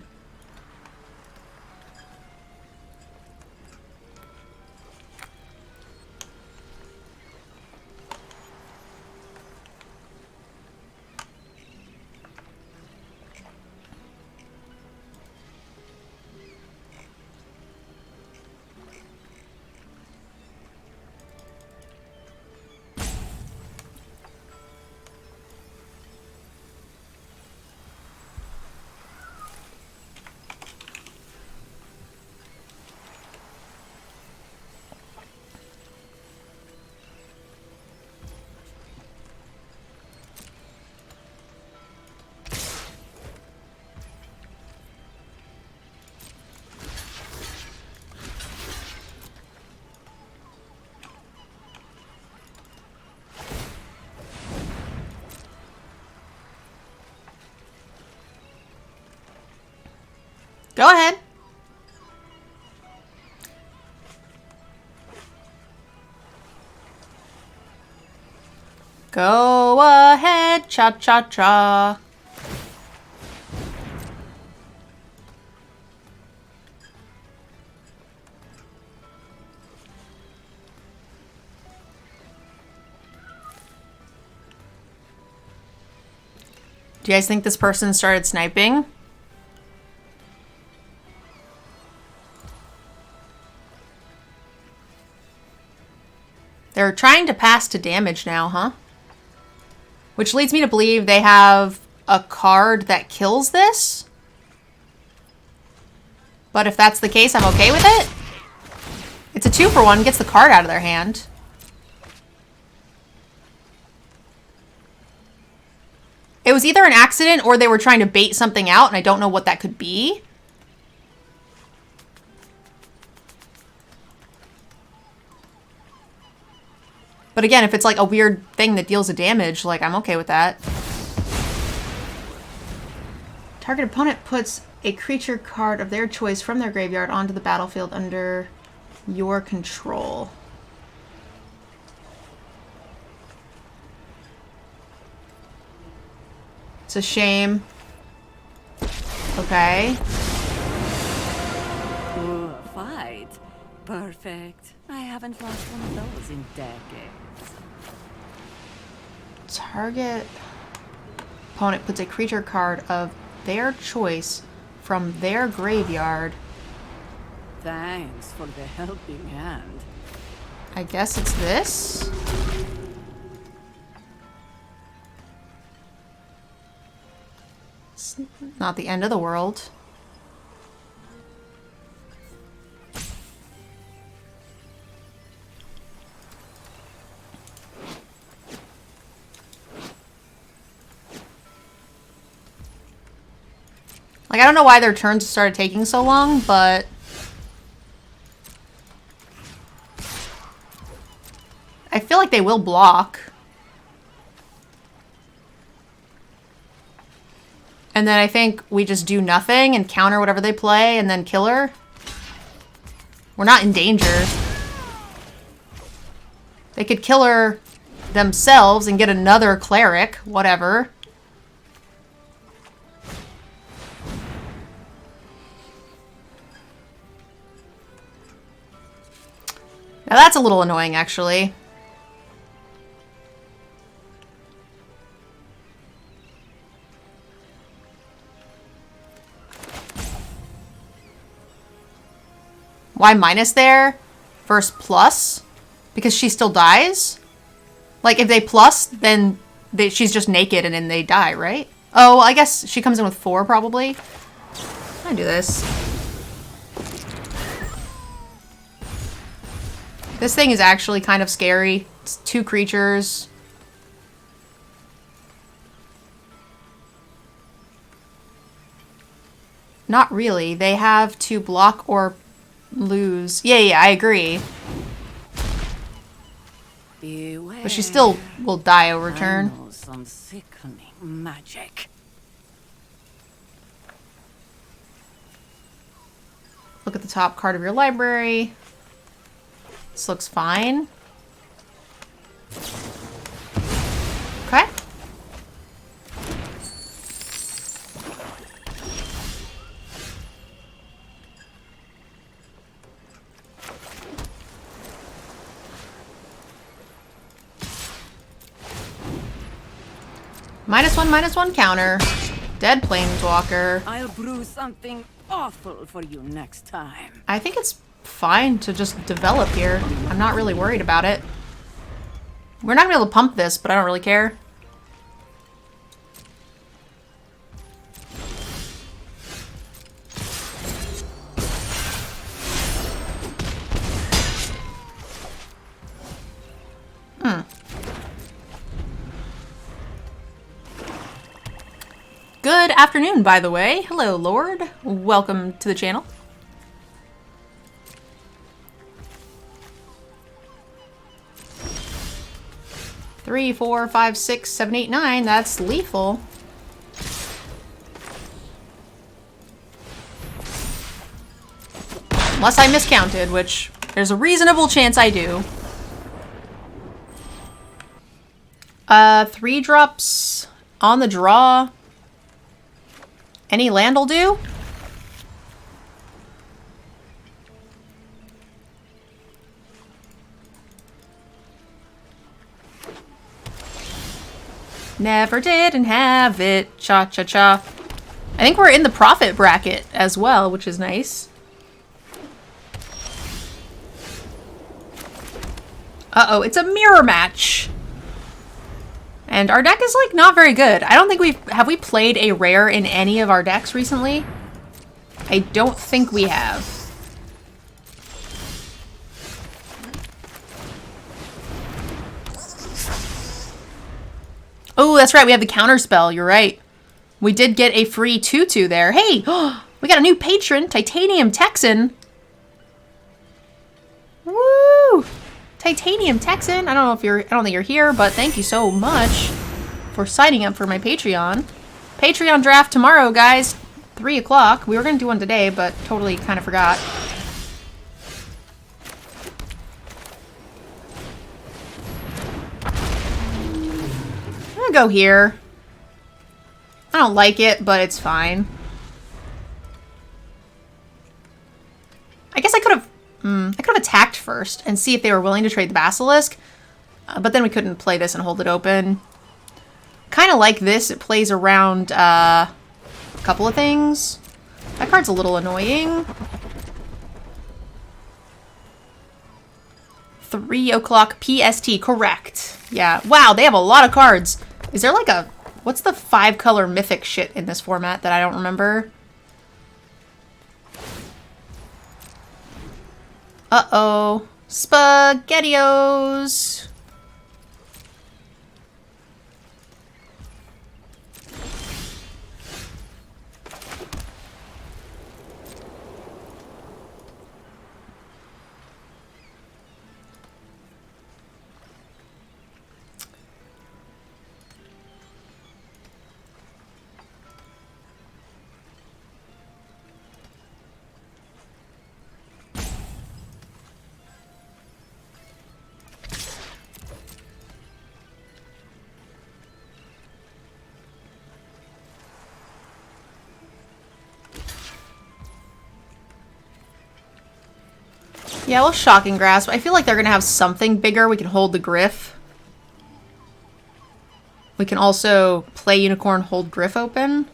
S1: Go ahead. Go ahead, cha-cha-cha. Do you guys think this person started sniping? They're trying to pass to damage now, huh? Which leads me to believe they have a card that kills this. But if that's the case, I'm okay with it. It's a 2-for-1, gets the card out of their hand. It was either an accident or they were trying to bait something out, and I don't know what that could be. But again, if it's like a weird thing that deals a damage, like, I'm okay with that. Target opponent puts a creature card of their choice from their graveyard onto the battlefield under your control. It's a shame. Okay.
S2: Ooh, a fight. Perfect. I haven't lost one of those in decades.
S1: Target opponent puts a creature card of their choice from their graveyard.
S2: Thanks for the helping hand.
S1: I guess it's this? It's not the end of the world. Like, I don't know why their turns started taking so long, but... I feel like they will block. And then I think we just do nothing and counter whatever they play and then kill her. We're not in danger. They could kill her themselves and get another cleric, whatever. Now that's a little annoying, actually. Why minus there versus plus? Because she still dies? Like, if they plus, then she's just naked and then they die, right? Oh, I guess she comes in with 4, probably. I do this. This thing is actually kind of scary. It's 2 creatures. Not really. They have to block or lose. Yeah, I agree.
S2: Beware.
S1: But she still will die over turn.
S2: I know some sickening magic.
S1: Look at the top card of your library. This looks fine. Okay. -1/-1 counter. Dead Planeswalker.
S2: I'll brew something awful for you next time.
S1: I think it's fine to just develop here. I'm not really worried about it. We're not gonna be able to pump this, but I don't really care. Good afternoon, by the way. Hello, Lord. Welcome to the channel. Three, 4, 5, 6, 7, 8, 9. That's lethal. Unless I miscounted, which there's a reasonable chance I do. 3 drops on the draw. Any land will do. Never didn't have it. Cha-cha-cha. I think we're in the profit bracket as well, which is nice. Uh-oh, it's a mirror match. And our deck is, like, not very good. I don't think have we played a rare in any of our decks recently? I don't think we have. Oh, that's right. We have the counter spell. You're right. We did get a free 2/2 there. Hey, we got a new patron, Titanium Texan. Woo! Titanium Texan. I don't think you're here, but thank you so much for signing up for my Patreon. Patreon draft tomorrow, guys. 3 o'clock. We were going to do one today, but totally kind of forgot. I'm going to go here. I don't like it, but it's fine. I guess I could have attacked first and see if they were willing to trade the Basilisk, but then we couldn't play this and hold it open. Kind of like this. It plays around a couple of things. That card's a little annoying. 3 o'clock PST, correct. Yeah. Wow, they have a lot of cards. Is there like a... What's the 5-color mythic shit in this format that I don't remember? Uh-oh. SpaghettiOs! Yeah, well, Shocking Grasp. I feel like they're going to have something bigger. We can hold the Griff. We can also play Unicorn, hold Griff open.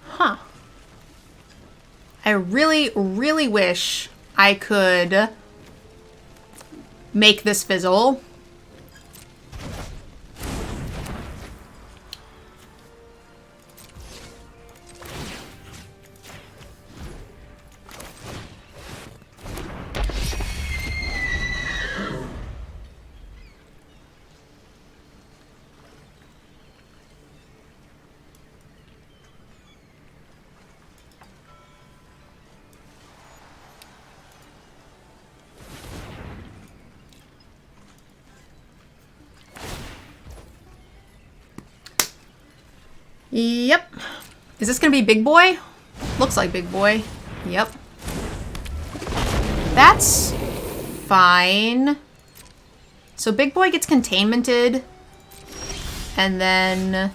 S1: Huh. I really, really wish I could make this fizzle. Yep. Is this gonna be big boy? Looks like big boy. Yep. That's fine. So big boy gets containmented. And then...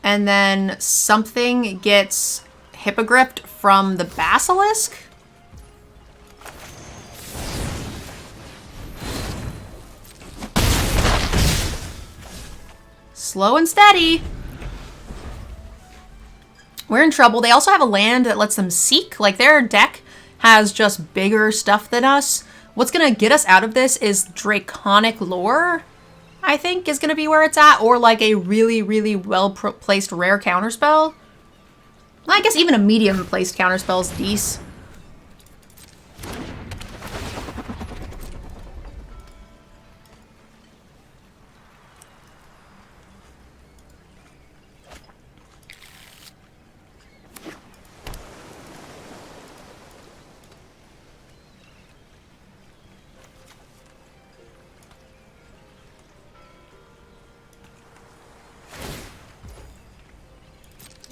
S1: and then something gets hippogriffed from the basilisk. Slow and steady. We're in trouble. They also have a land that lets them seek. Like, their deck has just bigger stuff than us. What's going to get us out of this is Draconic Lore, I think, is going to be where it's at. Or, like, a really, really well-placed rare counterspell. I guess even a medium-placed counterspell is decent.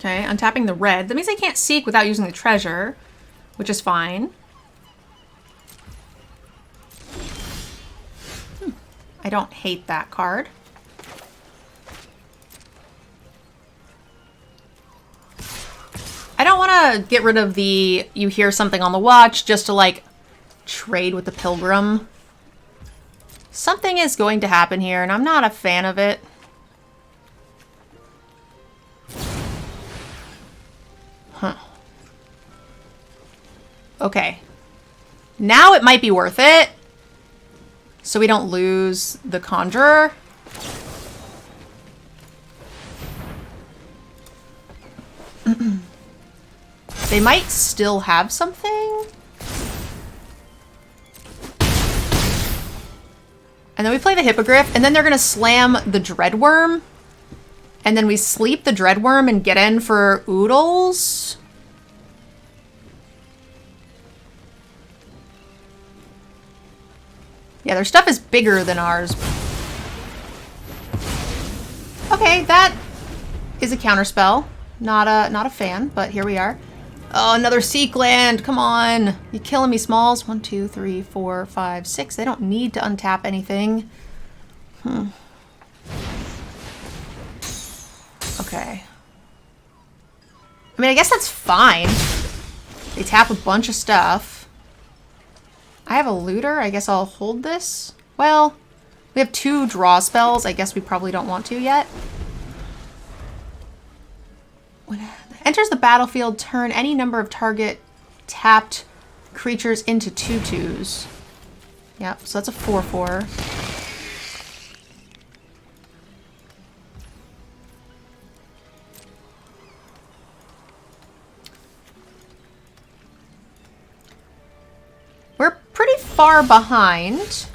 S1: Okay, untapping the red. That means I can't seek without using the treasure, which is fine. I don't hate that card. I don't want to get rid of the you hear something on the watch just to, like, trade with the Pilgrim. Something is going to happen here, and I'm not a fan of it. Huh. Okay. Now it might be worth it. So we don't lose the Conjurer. They might still have something. And then we play the Hippogriff, and then they're going to slam the Dreadworm. And then we sleep the Dreadworm and get in for Oodles. Yeah, their stuff is bigger than ours. Okay, that is a counterspell. Not a fan, but here we are. Oh, another Seek land. Come on. You killing me, Smalls. 1, 2, 3, 4, 5, 6. They don't need to untap anything. Okay. I mean, I guess that's fine. They tap a bunch of stuff. I have a looter. I guess I'll hold this. Well, we have 2 draw spells. I guess we probably don't want to yet. When enters the battlefield, turn any number of target tapped creatures into 2/2s. Yep, so that's a 4/4. We're pretty far behind.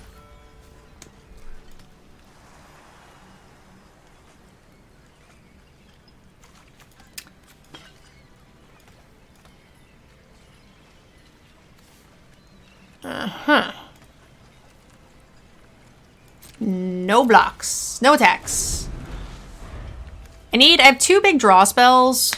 S1: No blocks. No attacks. I have 2 big draw spells.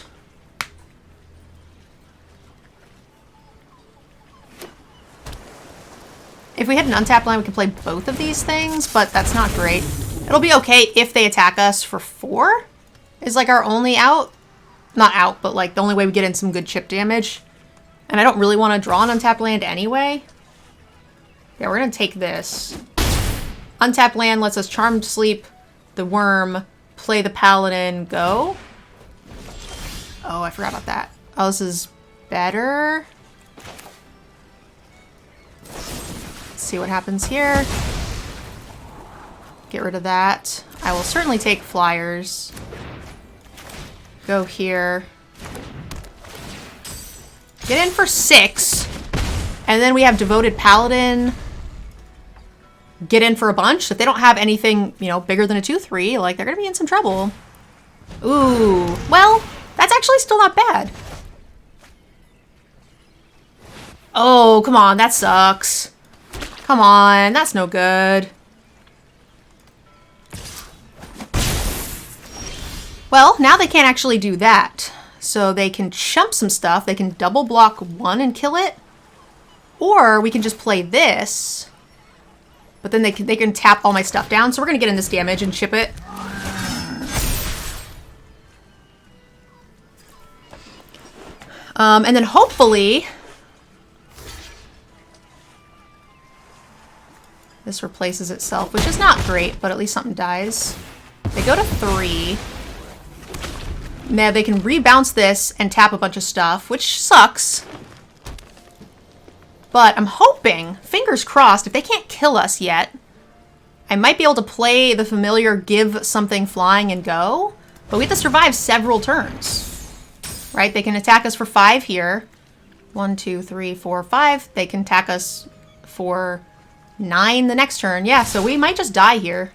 S1: If we had an untapped line, we could play both of these things, but that's not great. It'll be okay if they attack us for 4. Is like our only out. Not out, but like the only way we get in some good chip damage. And I don't really want to draw an untapped land anyway. Yeah, we're going to take this. Untapped land lets us Charmed Sleep the Worm, play the Paladin, go. Oh, I forgot about that. Oh, this is better. Let's see what happens here. Get rid of that. I will certainly take flyers. Go here. Get in for 6. And then we have Devoted Paladin. Get in for a bunch. If they don't have anything, you know, bigger than a 2/3, like, they're gonna be in some trouble. Ooh. Well, that's actually still not bad. Oh, come on. That sucks. Come on. That's no good. Well, now they can't actually do that. So they can chump some stuff. They can double block 1 and kill it. Or we can just play this. But then they can tap all my stuff down. So we're going to get in this damage and chip it. And then hopefully this replaces itself, which is not great, but at least something dies. They go to 3. Now they can rebounce this and tap a bunch of stuff, which sucks. But I'm hoping, fingers crossed, if they can't kill us yet, I might be able to play the familiar give something flying and go. But we have to survive several turns. Right? They can attack us for 5 here. 1, 2, 3, 4, 5. They can attack us for 9 the next turn. Yeah, so we might just die here.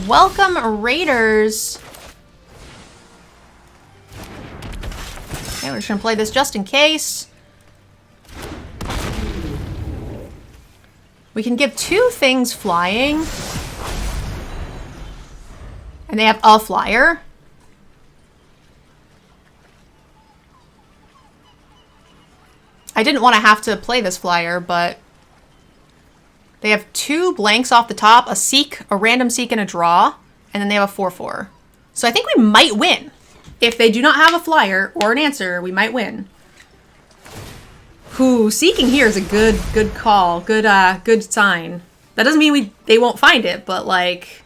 S1: Welcome, Raiders. Okay, we're just gonna play this just in case. We can give 2 things flying. And they have a flyer. I didn't want to have to play this flyer, but they have 2 blanks off the top, a seek, a random seek, and a draw, and then they have a 4/4. So I think we might win. If they do not have a flyer or an answer, we might win. Who seeking here is a good call, good sign. That doesn't mean they won't find it, but like,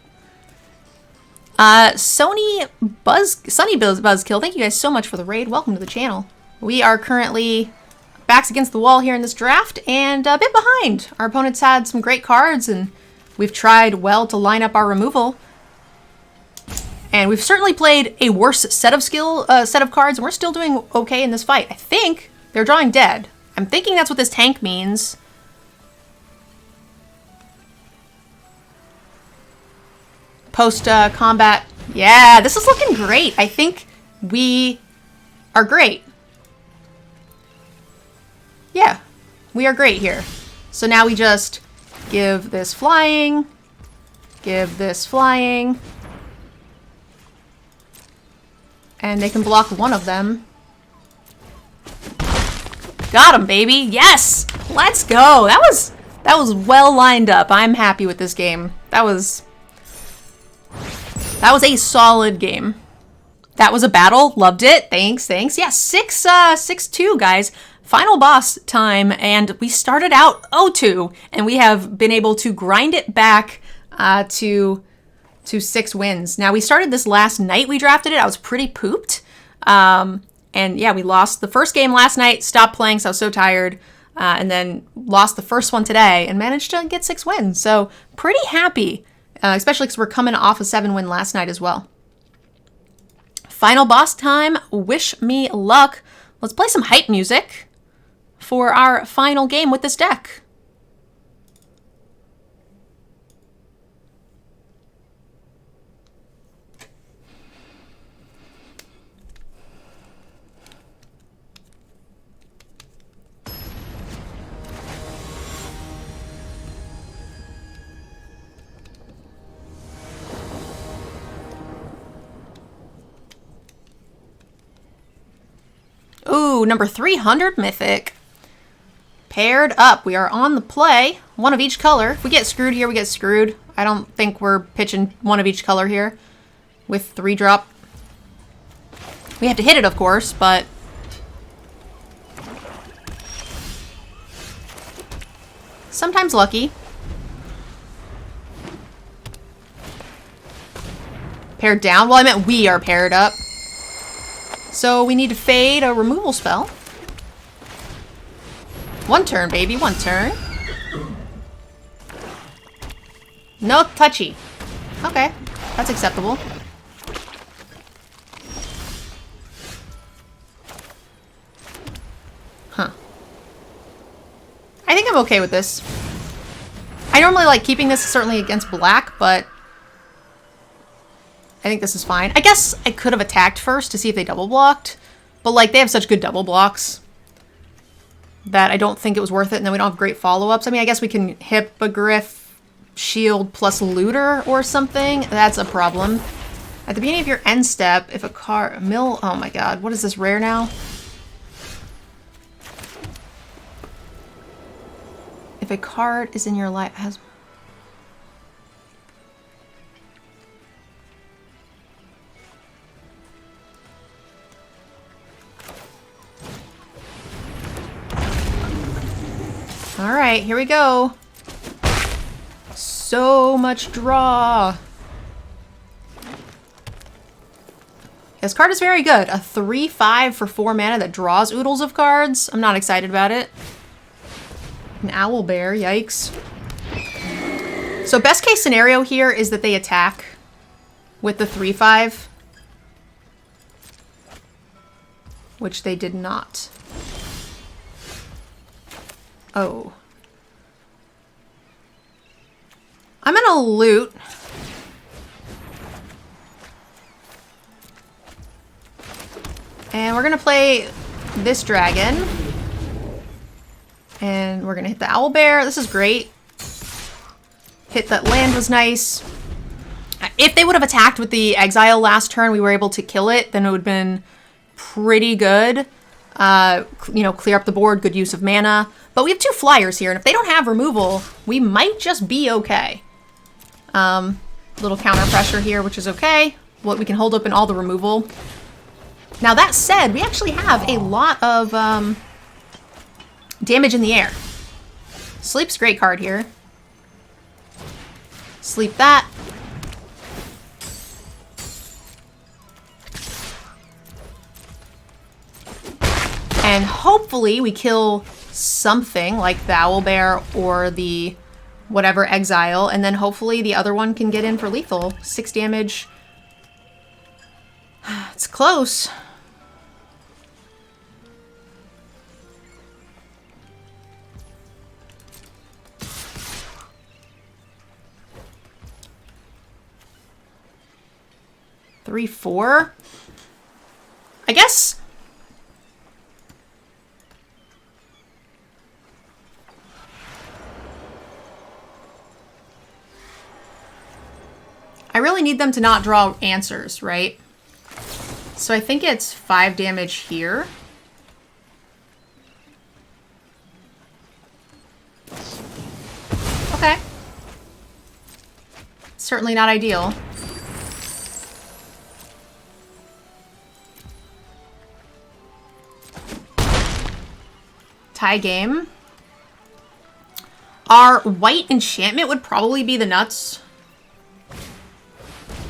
S1: Sunny Buzzkill, thank you guys so much for the raid. Welcome to the channel. We are currently backs against the wall here in this draft and a bit behind. Our opponents had some great cards and we've tried well to line up our removal. And we've certainly played a worse set of cards, and we're still doing okay in this fight. I think they're drawing dead. I'm thinking that's what this tank means. Post-combat. Yeah, this is looking great. I think we are great. Yeah, we are great here. So now we just give this flying, give this flying, and they can block 1 of them. Got him, baby. Yes! Let's go. That was well lined up. I'm happy with this game. That was a solid game. That was a battle. Loved it. Thanks. Yeah, 6-2, guys. final boss time, and we started out 0-2, and we have been able to grind it back to 6 wins. Now, we started this last night we drafted it. I was pretty pooped. And yeah, we lost the first game last night, stopped playing, so I was so tired, and then lost the first one today and managed to get 6 wins. So pretty happy, especially because we're coming off a 7-win last night as well. Final boss time. Wish me luck. Let's play some hype music for our final game with this deck. Ooh, number 300 Mythic. Paired up. We are on the play. One of each color. If we get screwed here, we get screwed. I don't think we're pitching one of each color here with 3-drop. We have to hit it, of course, but... sometimes lucky. Paired down? Well, I meant we are paired up. So we need to fade a removal spell. 1 turn, baby, 1 turn. No touchy. Okay, that's acceptable. Huh. I think I'm okay with this. I normally like keeping this certainly against black, but I think this is fine. I guess I could have attacked first to see if they double blocked, but like they have such good double blocks that I don't think it was worth it, and then we don't have great follow-ups. I mean, I guess we can Hippogriff, Shield plus Looter or something. That's a problem. At the beginning of your end step, if a card... oh my god, what is this, rare now? If a card is in your life... has... Alright, here we go. So much draw. This card is very good. A 3/5 for 4 mana that draws oodles of cards. I'm not excited about it. An Owlbear, yikes. So best case scenario here is that they attack with the 3/5. Which they did not. Oh. I'm gonna loot. And we're gonna play this dragon. And we're gonna hit the Owlbear. This is great. Hit that land was nice. If they would have attacked with the Exile last turn, we were able to kill it, then it would have been pretty good. You know, clear up the board, good use of mana. But we have 2 flyers here, and if they don't have removal, we might just be okay. Little counter pressure here, which is okay. Well, we can hold open all the removal. Now, that said, we actually have a lot of damage in the air. Sleep's a great card here. Sleep that. And hopefully we kill something like the Owlbear or the whatever Exile, and then hopefully the other one can get in for lethal. 6 damage. It's close. Three, 4. I guess. I really need them to not draw answers, right? So I think it's 5 damage here. Okay. Certainly not ideal. tie game. Our white enchantment would probably be the nuts.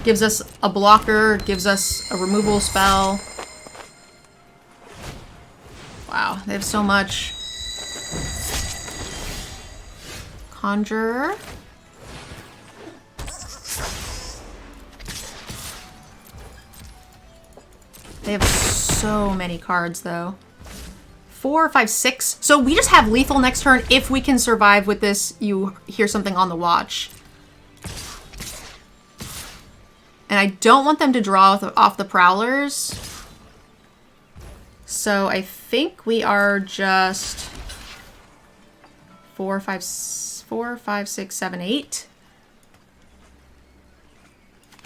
S1: Gives us a blocker, gives us a removal spell. Wow, they have so much. Conjurer. They have so many cards, though. 4, 5, 6. So we just have lethal next turn. If we can survive with this, you hear something on the watch. And I don't want them to draw off the Prowlers. So I think we are just 4, 5, 6, 7, 8.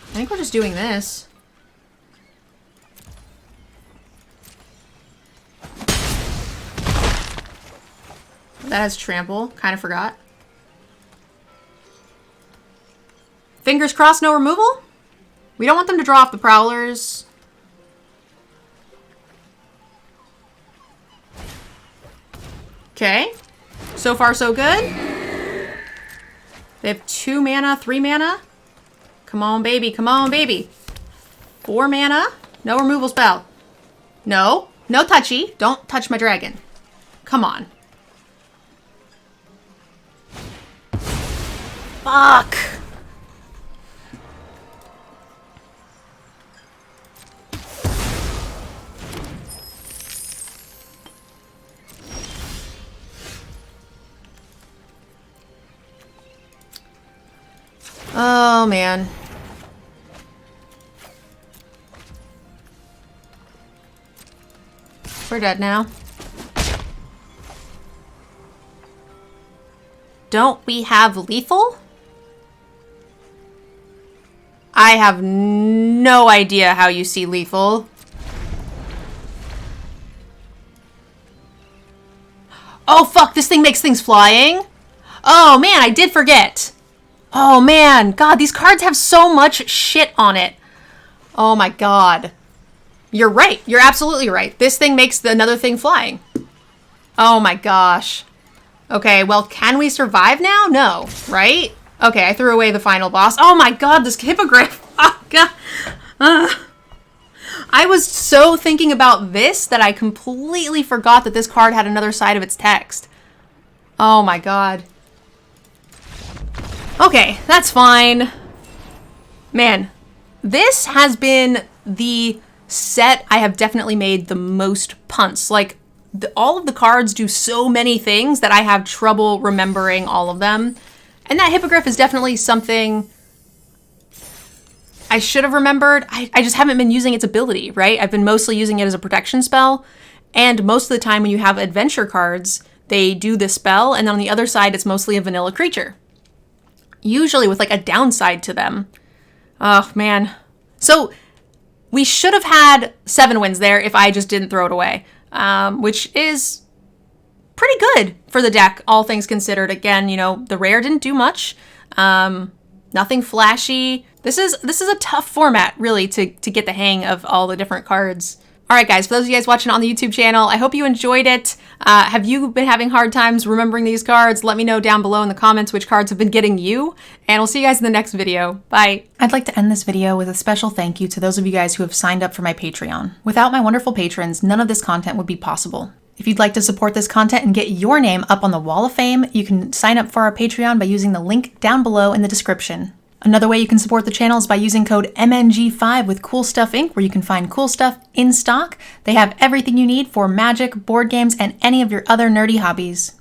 S1: I think we're just doing this. That has trample. Kind of forgot. Fingers crossed, no removal? We don't want them to draw off the Prowlers. Okay. So far, so good. They have 2 mana, 3 mana. Come on, baby. Come on, baby. 4 mana. No removal spell. No. No touchy. Don't touch my dragon. Come on. Fuck. Oh, man. We're dead now. Don't we have lethal? I have no idea how you see lethal. Oh, fuck, this thing makes things flying. Oh, man, I did forget. Oh, man. God, these cards have so much shit on it. Oh, my God. You're right. You're absolutely right. This thing makes another thing flying. Oh, my gosh. Okay, well, can we survive now? No, right? Okay, I threw away the final boss. Oh my god, this hippogriff. Oh god. I was so thinking about this that I completely forgot that this card had another side of its text. Oh my god. Okay, that's fine. Man, this has been the set I have definitely made the most punts. Like, all of the cards do so many things that I have trouble remembering all of them. And that hippogriff is definitely something I should have remembered. I just haven't been using its ability, right? I've been mostly using it as a protection spell. And most of the time when you have adventure cards, they do this spell. And then on the other side, it's mostly a vanilla creature. Usually with like a downside to them. Oh, man. So we should have had 7 wins there if I just didn't throw it away. Which is pretty good for the deck, all things considered. Again, you know, the rare didn't do much. Nothing flashy. This is a tough format, really, to get the hang of all the different cards. All right, guys, for those of you guys watching on the YouTube channel, I hope you enjoyed it. Have you been having hard times remembering these cards? Let me know down below in the comments which cards have been getting you, and we'll see you guys in the next video. Bye.
S3: I'd like to end this video with a special thank you to those of you guys who have signed up for my Patreon. Without my wonderful patrons, none of this content would be possible. If you'd like to support this content and get your name up on the Wall of Fame, you can sign up for our Patreon by using the link down below in the description. Another way you can support the channel is by using code MNG5 with Cool Stuff Inc., where you can find cool stuff in stock. They have everything you need for Magic, board games, and any of your other nerdy hobbies.